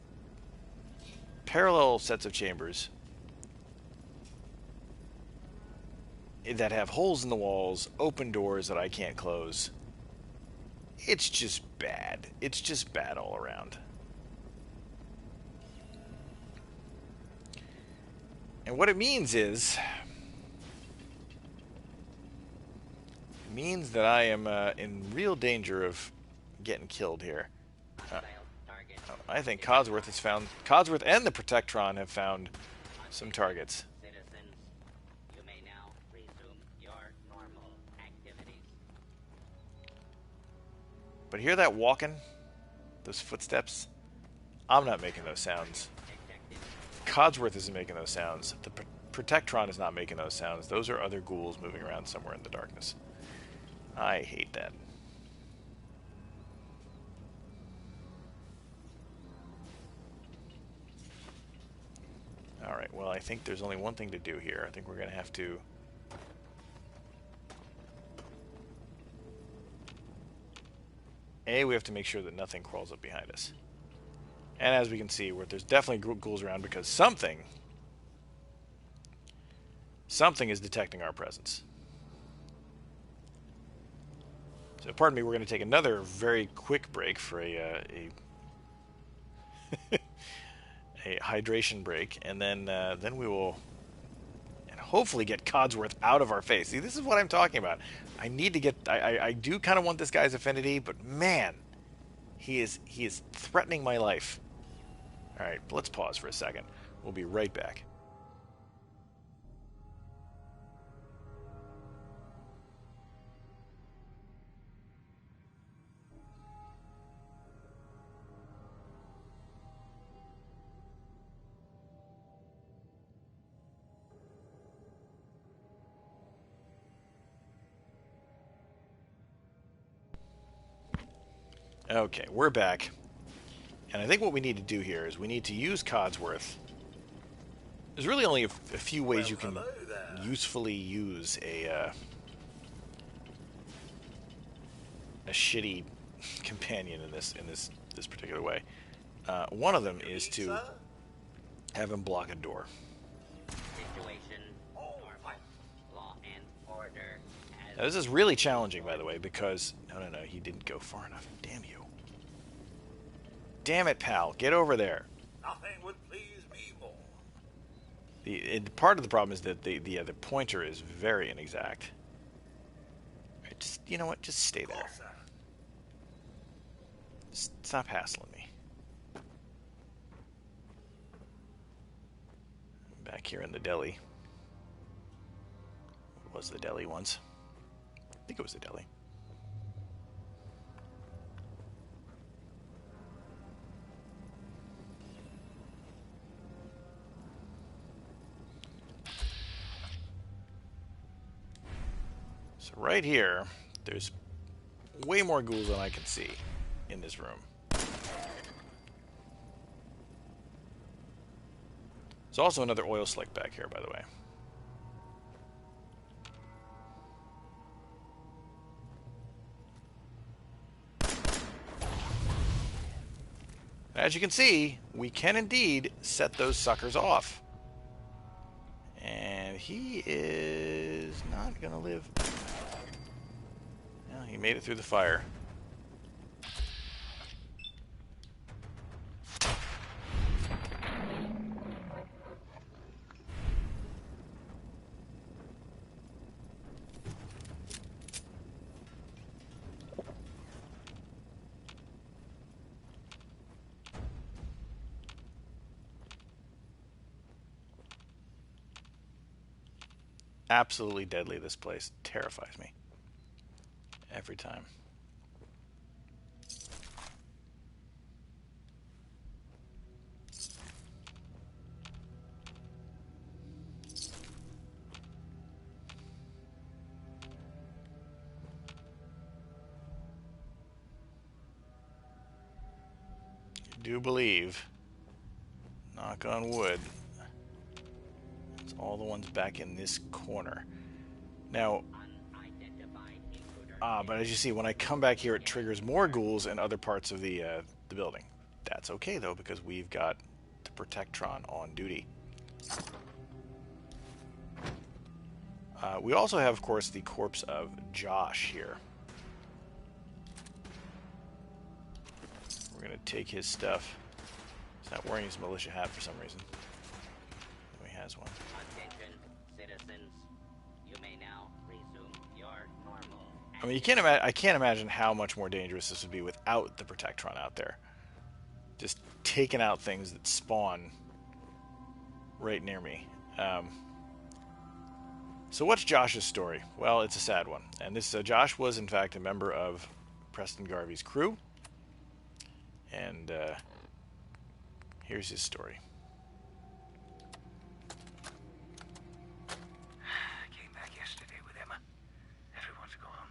parallel sets of chambers that have holes in the walls, open doors that I can't close. It's just bad. It's just bad all around. And what it means is... it means that I am in real danger of getting killed here. I think Codsworth has found... Codsworth and the Protectron have found some targets. Citizens, you may now resume your normal activities. But hear that walking? Those footsteps? I'm not making those sounds. Codsworth isn't making those sounds. The Protectron is not making those sounds. Those are other ghouls moving around somewhere in the darkness. I hate that. Alright, well, I think there's only one thing to do here. I think we're going to have to... we have to make sure that nothing crawls up behind us. And as we can see, there's definitely ghouls around because something is detecting our presence. So, pardon me, we're going to take another very quick break for a hydration break, and then we will hopefully get Codsworth out of our face. See, this is what I'm talking about. I need to get... I do kind of want this guy's affinity, but man, he is threatening my life. All right, let's pause for a second. We'll be right back. Okay, we're back. And I think what we need to do here is we need to use Codsworth. There's really only a few ways you can usefully use a shitty companion in this particular way. One of them is to have him block a door. Situation normal. Law and order. Now, this is really challenging, by the way, because... No, he didn't go far enough. Damn you. Damn it, pal. Get over there. Nothing would please me more. Part of the problem is that the pointer is very inexact. Right, just, you know what? Just stay there. Stop hassling me. Back here in the deli. What was the deli once? I think it was the deli. So right here, there's way more ghouls than I can see in this room. There's also another oil slick back here, by the way. As you can see, we can indeed set those suckers off. And he is not going to live. No, he made it through the fire. Absolutely deadly, this place. Terrifies me. Every time. I do believe, knock on wood, all the ones back in this corner. Now, but as you see, when I come back here, it triggers more ghouls in other parts of the building. That's okay, though, because we've got the Protectron on duty. We also have, of course, the corpse of Josh here. We're going to take his stuff. He's not wearing his militia hat for some reason. Oh, he has one. Attention, citizens. You may now resume your normal. I mean, I can't imagine how much more dangerous this would be without the Protectron out there. Just taking out things that spawn right near me. So what's Josh's story? Well, it's a sad one. And this Josh was, in fact, a member of Preston Garvey's crew. And here's his story. I came back yesterday with Emma. Everyone's gone.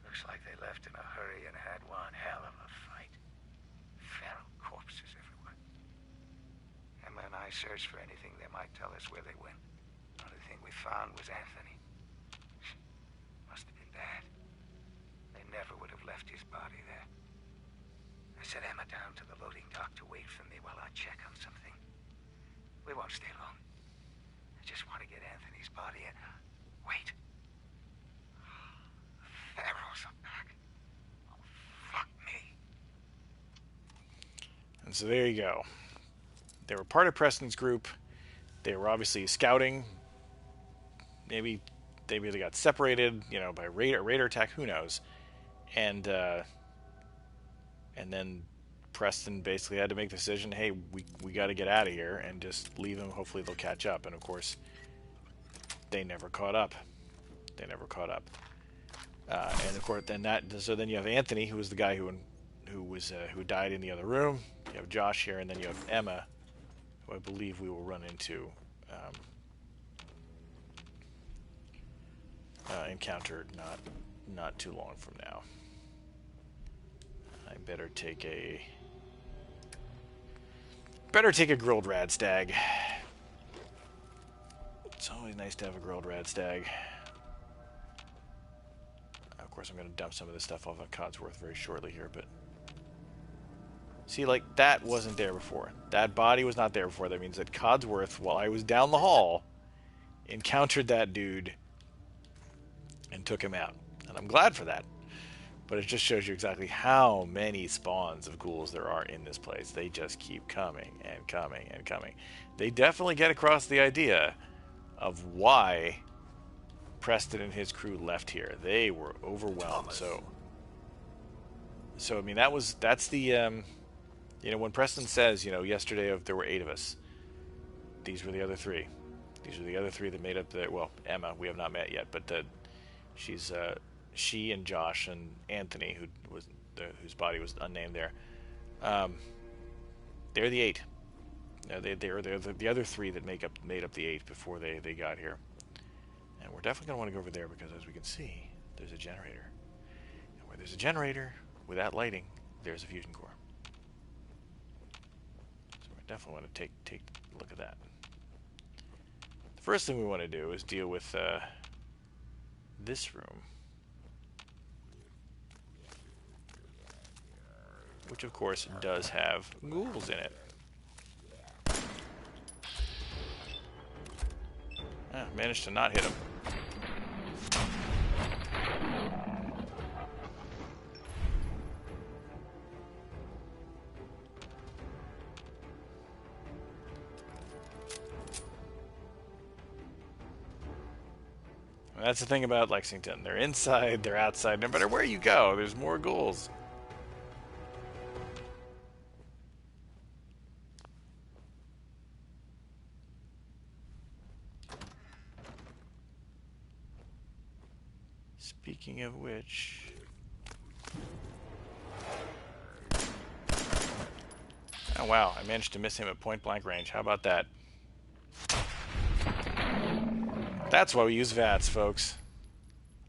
Looks like they left in a hurry and had one hell of a fight. Feral corpses everywhere. Emma and I searched for anything that might tell us where they went. The only thing we found was Anthony. Must have been bad. They never would have left his body there. I sent Emma down to the loading dock to wait for me while I check on something. We won't stay long. I just want to get Anthony's body and... Wait. The Pharaohs are back. Oh, fuck me. And so there you go. They were part of Preston's group. They were obviously scouting. Maybe they got separated, you know, by radar attack. Who knows? And then Preston basically had to make the decision, hey, we got to get out of here and just leave them. Hopefully they'll catch up. And of course, they never caught up. And of course, then you have Anthony, who was the guy who died in the other room. You have Josh here, and then you have Emma, who I believe we will run into, encountered not too long from now. I better take a grilled rad stag. It's always nice to have a grilled rad stag. Of course, I'm going to dump some of this stuff off on Codsworth very shortly here, but see, like, that wasn't there before. That body was not there before. That means that Codsworth, while I was down the hall, encountered that dude and took him out. And I'm glad for that. But it just shows you exactly how many spawns of ghouls there are in this place. They just keep coming and coming and coming. They definitely get across the idea of why Preston and his crew left here. They were overwhelmed. So I mean, that's the you know, when Preston says, you know, yesterday there were 8 of us. These were the other 3. These are the other 3 that made up the, well, Emma we have not met yet, but she and Josh and Anthony, whose body was unnamed there. They're the 8. They're the other 3 that made up the 8 before they got here. And we're definitely going to want to go over there because, as we can see, there's a generator. And where there's a generator, without lighting, there's a fusion core. So we definitely want to take a look at that. The first thing we want to do is deal with this room, which of course does have ghouls in it. Managed to not hit him. And that's the thing about Lexington. They're inside, they're outside. No matter where you go, there's more ghouls. Speaking of which... oh wow, I managed to miss him at point blank range. How about that? That's why we use VATS, folks.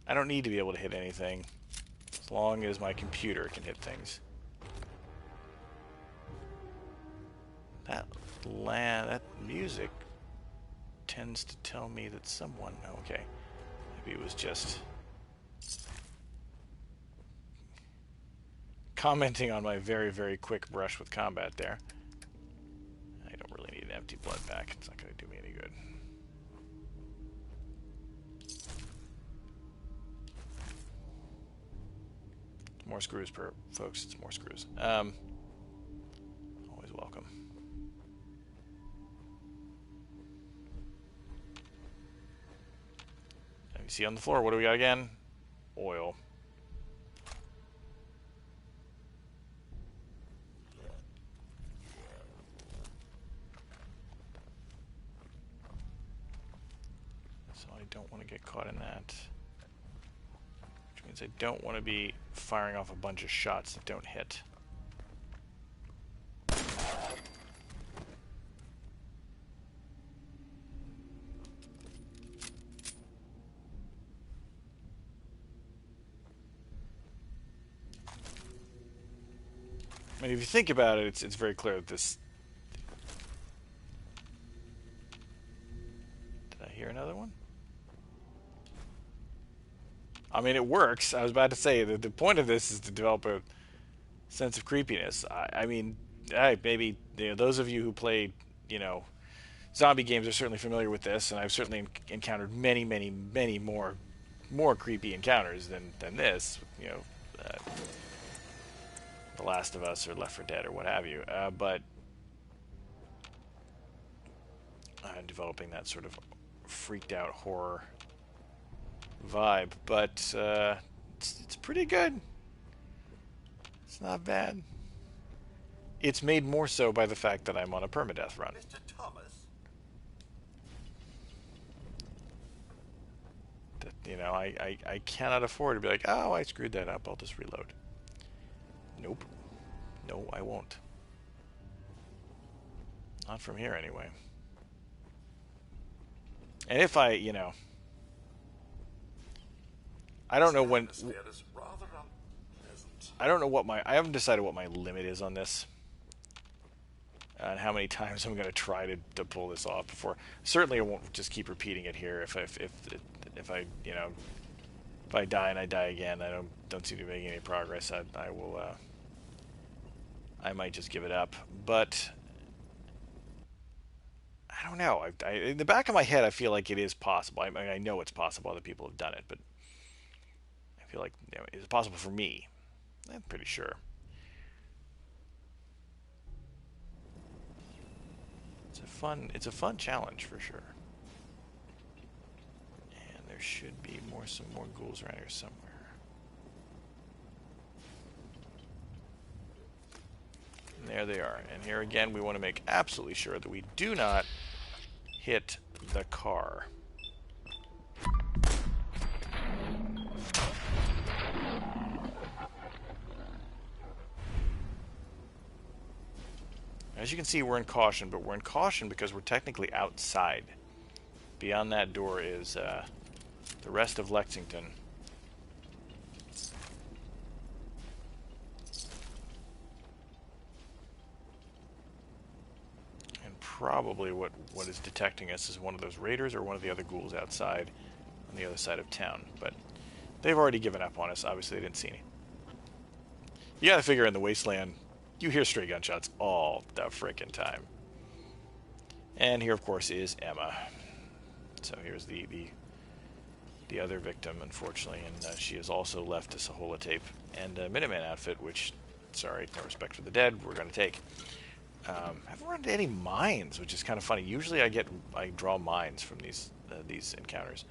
I don't need to be able to hit anything, as long as my computer can hit things. That music tends to tell me that someone... okay, maybe it was just commenting on my very, very quick brush with combat there. empty blood pack. It's not going to do me any good. More screws, folks. It's more screws. Always welcome. And you see on the floor, what do we got again? Oil. So I don't want to get caught in that. Which means I don't want to be firing off a bunch of shots that don't hit. I mean, if you think about it, it's very clear that this... Did I hear another one? I mean, it works. I was about to say that the point of this is to develop a sense of creepiness. I mean, maybe those of you who played, zombie games are certainly familiar with this, and I've certainly encountered many, many, many more creepy encounters than this. The Last of Us or Left 4 Dead or what have you. But developing that sort of freaked out horror vibe, but it's pretty good. It's not bad. It's made more so by the fact that I'm on a permadeath run. Mr. Thomas? That, I cannot afford to be like, oh, I screwed that up, I'll just reload. Nope. No, I won't. Not from here, anyway. And if I don't know when... I don't know what I haven't decided what my limit is on this. And how many times I'm going to try to pull this off before. Certainly I won't just keep repeating it here. If I die and I die again, I don't seem to be making any progress. I will... I might just give it up. But... I don't know. In the back of my head, I feel like it is possible. I mean, I know it's possible. Other people have done it, but I feel like it's possible for me. I'm pretty sure. It's a fun challenge for sure. And there should be some more ghouls around here somewhere. And there they are. And here again, we want to make absolutely sure that we do not hit the car. As you can see, we're in caution, but we're in caution because we're technically outside. Beyond that door is the rest of Lexington. And probably what is detecting us is one of those raiders or one of the other ghouls outside on the other side of town. But they've already given up on us. Obviously, they didn't see any. You gotta figure in the wasteland, you hear stray gunshots all the frickin' time. And here, of course, is Emma. So here's the other victim, unfortunately, and she has also left us a holotape and a Minuteman outfit, which, sorry, no respect for the dead, we're going to take. I haven't run into any mines, which is kind of funny. Usually I draw mines from these encounters,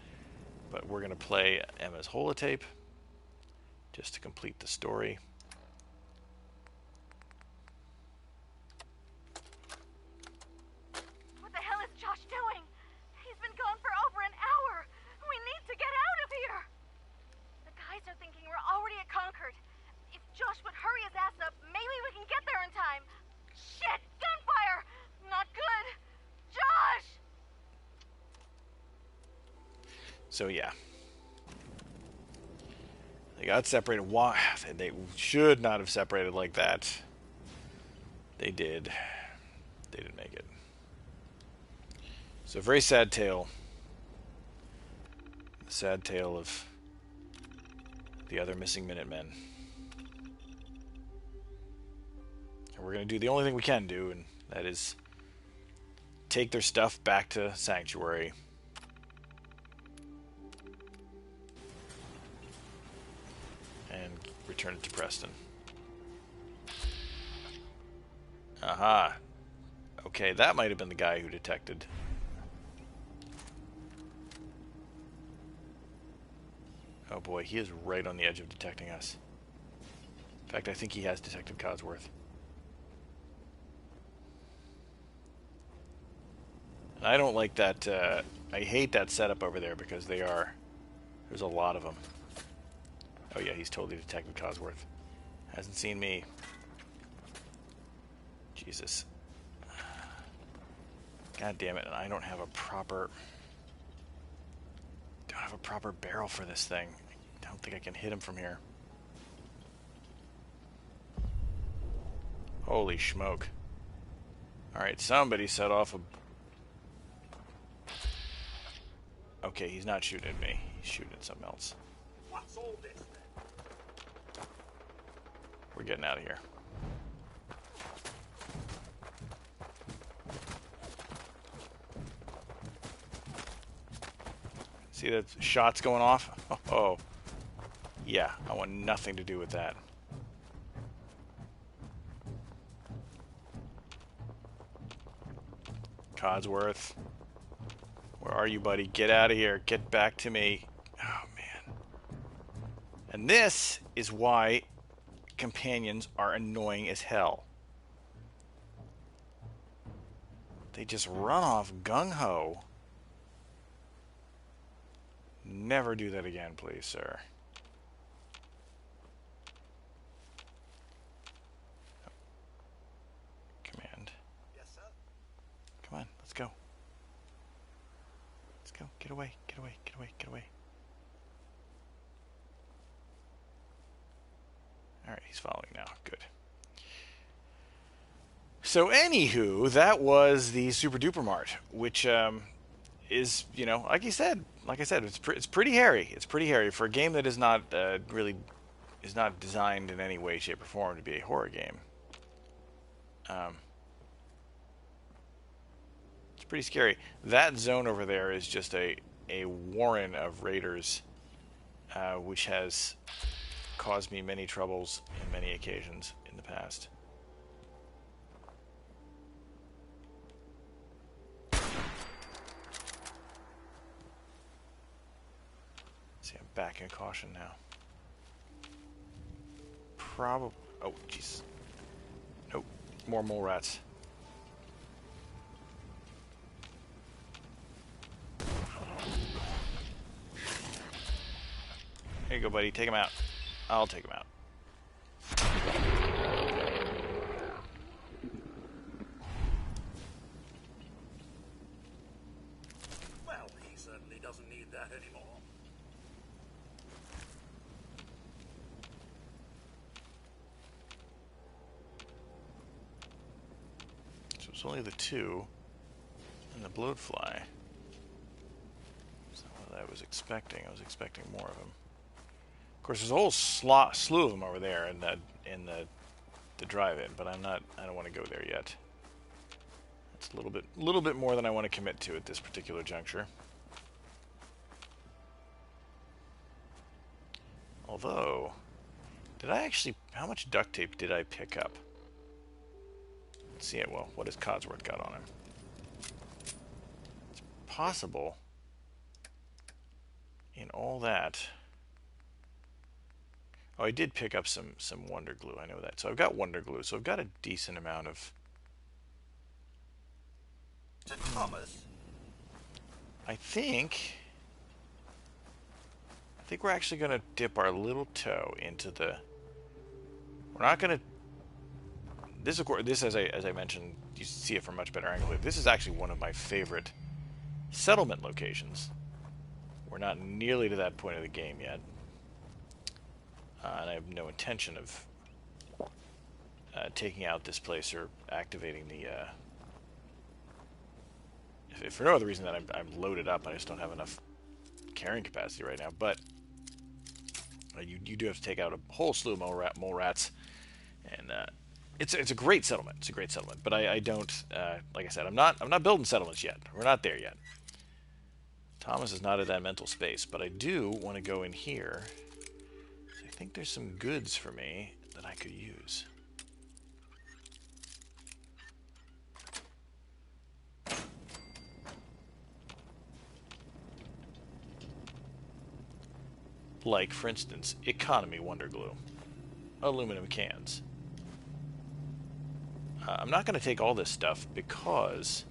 but we're going to play Emma's holotape just to complete the story. So yeah, they got separated. Why? They should not have separated like that. They did. They didn't make it. So very sad tale. The sad tale of the other missing Minutemen. And we're going to do the only thing we can do, and that is take their stuff back to Sanctuary. And return it to Preston. Aha. Okay, that might have been the guy who detected. Oh boy, he is right on the edge of detecting us. In fact, I think he has detected Codsworth. And I don't like that, I hate that setup over there because there's a lot of them. Oh yeah, he's totally detected Codsworth. Hasn't seen me. Jesus. God damn it, and I don't have a proper barrel for this thing. I don't think I can hit him from here. Holy smoke. Alright, somebody set off a... Okay, he's not shooting at me. He's shooting at something else. What's all this then? We're getting out of here. See the shots going off? Oh, yeah, I want nothing to do with that. Codsworth, where are you, buddy? Get out of here. Get back to me. Oh, man. And this is why companions are annoying as hell. They just run off gung-ho. Never do that again, please, sir. Command. Yes, sir. Come on, let's go. Let's go. Get away, get away, get away, get away. Alright, he's following now. Good. So, anywho, that was the Super Duper Mart, which is, you know, like I said, it's pretty hairy. It's pretty hairy for a game that is not is not designed in any way, shape, or form to be a horror game. It's pretty scary. That zone over there is just a warren of raiders, which has caused me many troubles in many occasions in the past. See, I'm back in caution now. Probably. Oh, jeez. Nope. More mole rats. Here you go, buddy. Take him out. I'll take him out. Well, he certainly doesn't need that anymore. So it's only the two and the bloatfly. That's not what I was expecting. I was expecting more of them. Of course, there's a whole slew of them over there in the drive-in, but I don't want to go there yet. It's a little bit more than I want to commit to at this particular juncture. Although, did I actually? How much duct tape did I pick up? Let's see it. Well, what has Codsworth got on him? It's possible. In all that. Oh, I did pick up some Wonder Glue. I know that. So I've got Wonder Glue. So I've got a decent amount of. To Thomas. I think we're actually going to dip our little toe into the. We're not going to. This, of course, this as I mentioned, you see it from a much better angle. This is actually one of my favorite settlement locations. We're not nearly to that point of the game yet. And I have no intention of taking out this place or activating the... if for no other reason that I'm loaded up, I just don't have enough carrying capacity right now. But you do have to take out a whole slew of mole rats. And it's a great settlement. It's a great settlement, but I don't like I said, I'm not building settlements yet. We're not there yet. Thomas is not at that mental space, but I do want to go in here. I think there's some goods for me that I could use. Like, for instance, economy wonder glue, aluminum cans. I'm not going to take all this stuff because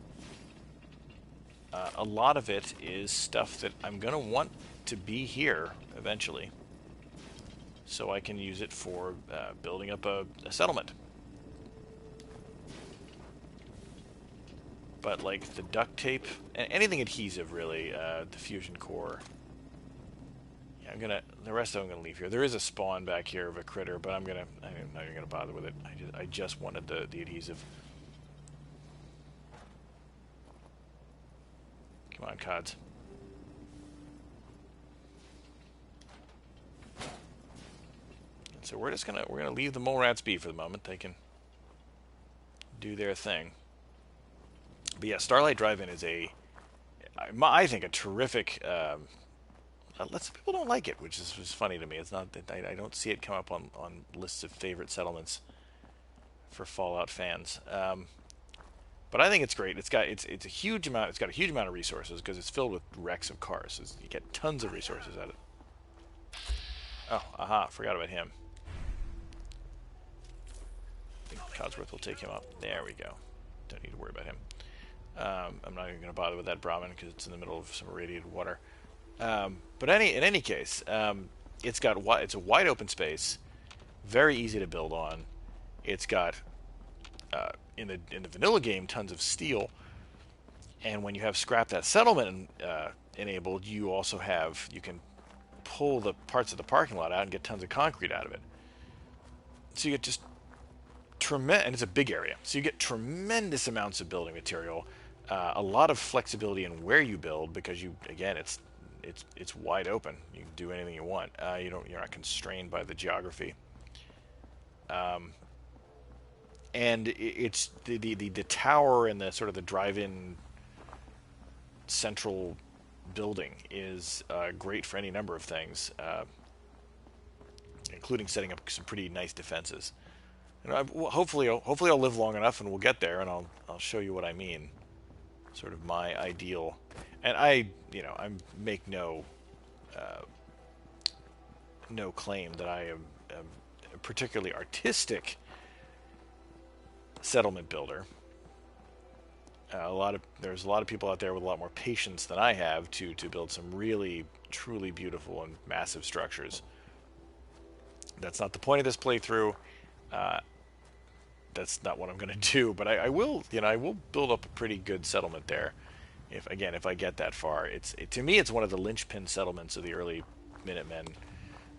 a lot of it is stuff that I'm going to want to be here eventually, so I can use it for building up a settlement. But like the duct tape, and anything adhesive really, the fusion core. Yeah, the rest of them I'm gonna leave here. There is a spawn back here of a critter, but I'm not even gonna bother with it. I just wanted the adhesive. Come on, Cods. And so we're gonna leave the mole rats be for the moment. They can do their thing. But yeah, Starlight Drive-In is I think a terrific. Lots of people don't like it, which is funny to me. It's not that I don't see it come up on lists of favorite settlements for Fallout fans. But I think it's great. It's a huge amount. It's got a huge amount of resources because it's filled with wrecks of cars. So you get tons of resources out of it. Oh, aha! Forgot about him. I think Codsworth will take him up. There we go. Don't need to worry about him. I'm not even going to bother with that Brahmin because it's in the middle of some irradiated water. But in any case, it's a wide open space, very easy to build on. It's got in the vanilla game tons of steel, and when you have scrap that settlement enabled, you can pull the parts of the parking lot out and get tons of concrete out of it. So you get just tremendous, and it's a big area, so you get tremendous amounts of building material, a lot of flexibility in where you build because it's wide open. You can do anything you want. You're not constrained by the geography. And it's the tower and the sort of the drive-in central building is great for any number of things, including setting up some pretty nice defenses. And hopefully I'll live long enough and we'll get there, and I'll show you what I mean. Sort of my ideal, and I make no claim that I am a particularly artistic settlement builder. There's a lot of people out there with a lot more patience than I have to build some really truly beautiful and massive structures. That's not the point of this playthrough. That's not what I'm going to do, but I will build up a pretty good settlement there. If I get that far, to me it's one of the linchpin settlements of the early Minutemen.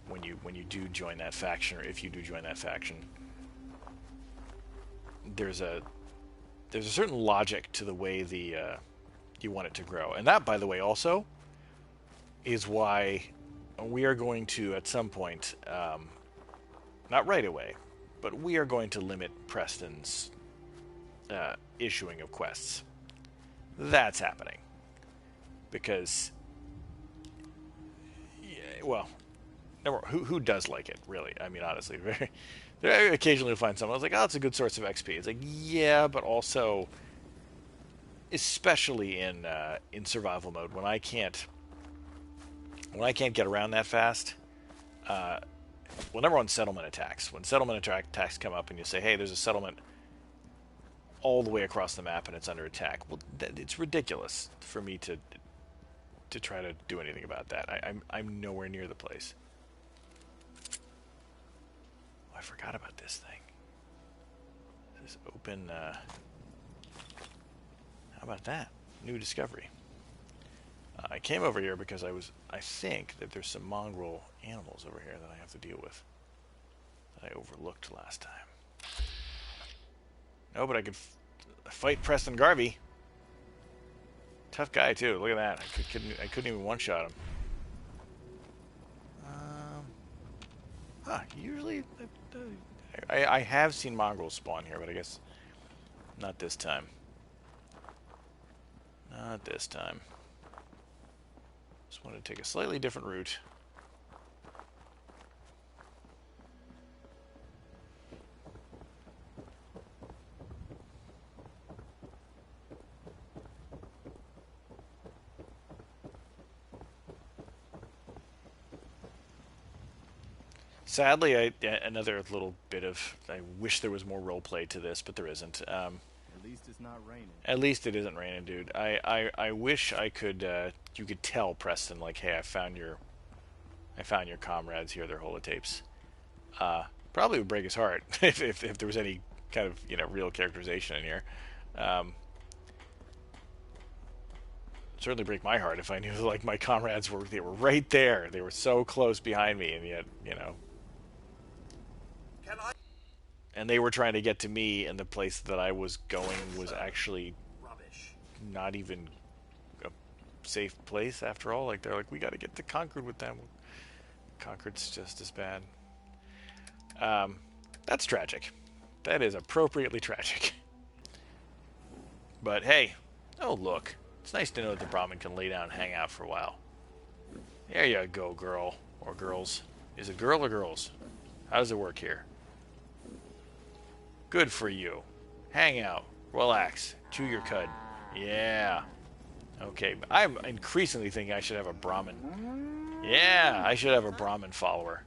When you do join that faction, or if you do join that faction, there's a certain logic to the way you want it to grow, and that, by the way, also is why we are going to at some point, not right away, but we are going to limit Preston's issuing of quests. That's happening. Because, who does like it, really? I mean, honestly, occasionally you'll find someone who's like, oh, it's a good source of XP. It's like, yeah, but also, especially in survival mode, when I can't get around that fast, number one, settlement attacks. When settlement attacks come up and you say, hey, there's a settlement all the way across the map and it's under attack, well, it's ridiculous for me to try to do anything about that. I'm nowhere near the place. Oh, I forgot about this thing. This open, how about that? New discovery. I came over here because I think that there's some mongrel animals over here that I have to deal with that I overlooked last time. No, but I could fight Preston Garvey. Tough guy too. Look at that. I couldn't even one-shot him. Usually I have seen mongrels spawn here, but I guess not this time. Not this time. Just want to take a slightly different route. Sadly, another little bit of... I wish there was more roleplay to this, but there isn't. At least it's not raining. At least it isn't raining, dude. I wish I could... you could tell Preston, like, hey, I found your comrades here, their holotapes. Probably would break his heart if there was any kind of, you know, real characterization in here. Certainly break my heart if I knew, like, my comrades were right there. They were so close behind me, and yet, you know... And they were trying to get to me, and the place that I was going was actually not even a safe place after all. Like, they're like, we got to get to Concord with them. Concord's just as bad. That's tragic. That is appropriately tragic. But hey, oh look. It's nice to know that the Brahmin can lay down and hang out for a while. There you go, girl. Or girls. Is it girl or girls? How does it work here? Good for you. Hang out. Relax. Chew your cud. Yeah. Okay. I'm increasingly thinking I should have a Brahmin. Yeah, I should have a Brahmin follower.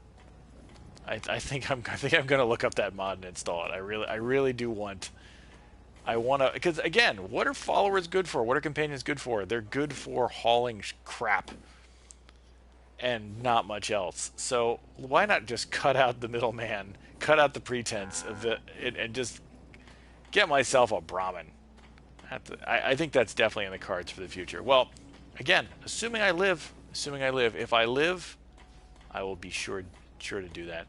I think I'm gonna look up that mod and install it. I really do want... I want to... Because, again, what are followers good for? What are companions good for? They're good for hauling crap. And not much else. So, why not just cut out the middleman, cut out the pretense of and just get myself a Brahmin? I think that's definitely in the cards for the future. Well, again, assuming I live, if I live, I will be sure to do that.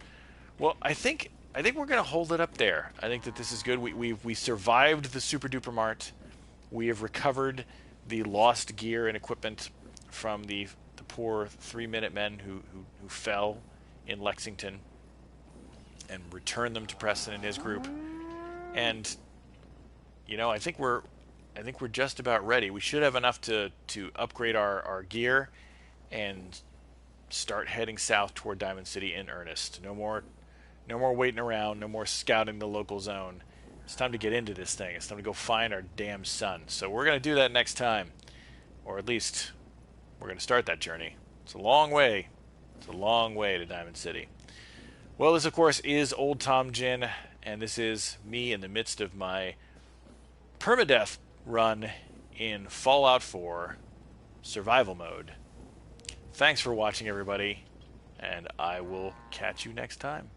Well, I think we're going to hold it up there. I think that this is good. We survived the Super Duper Mart. We have recovered the lost gear and equipment from the poor 3-minute men who fell in Lexington, and returned them to Preston and his group. And you know, I think we're just about ready. We should have enough to upgrade our gear and start heading south toward Diamond City in earnest. No more waiting around, no more scouting the local zone. It's time to get into this thing. It's time to go find our damn son. So we're going to do that next time. Or at least we're going to start that journey. It's a long way. It's a long way to Diamond City. Well, this, of course, is Old Tom Gin, and this is me in the midst of my permadeath run in Fallout 4 survival mode. Thanks for watching, everybody, and I will catch you next time.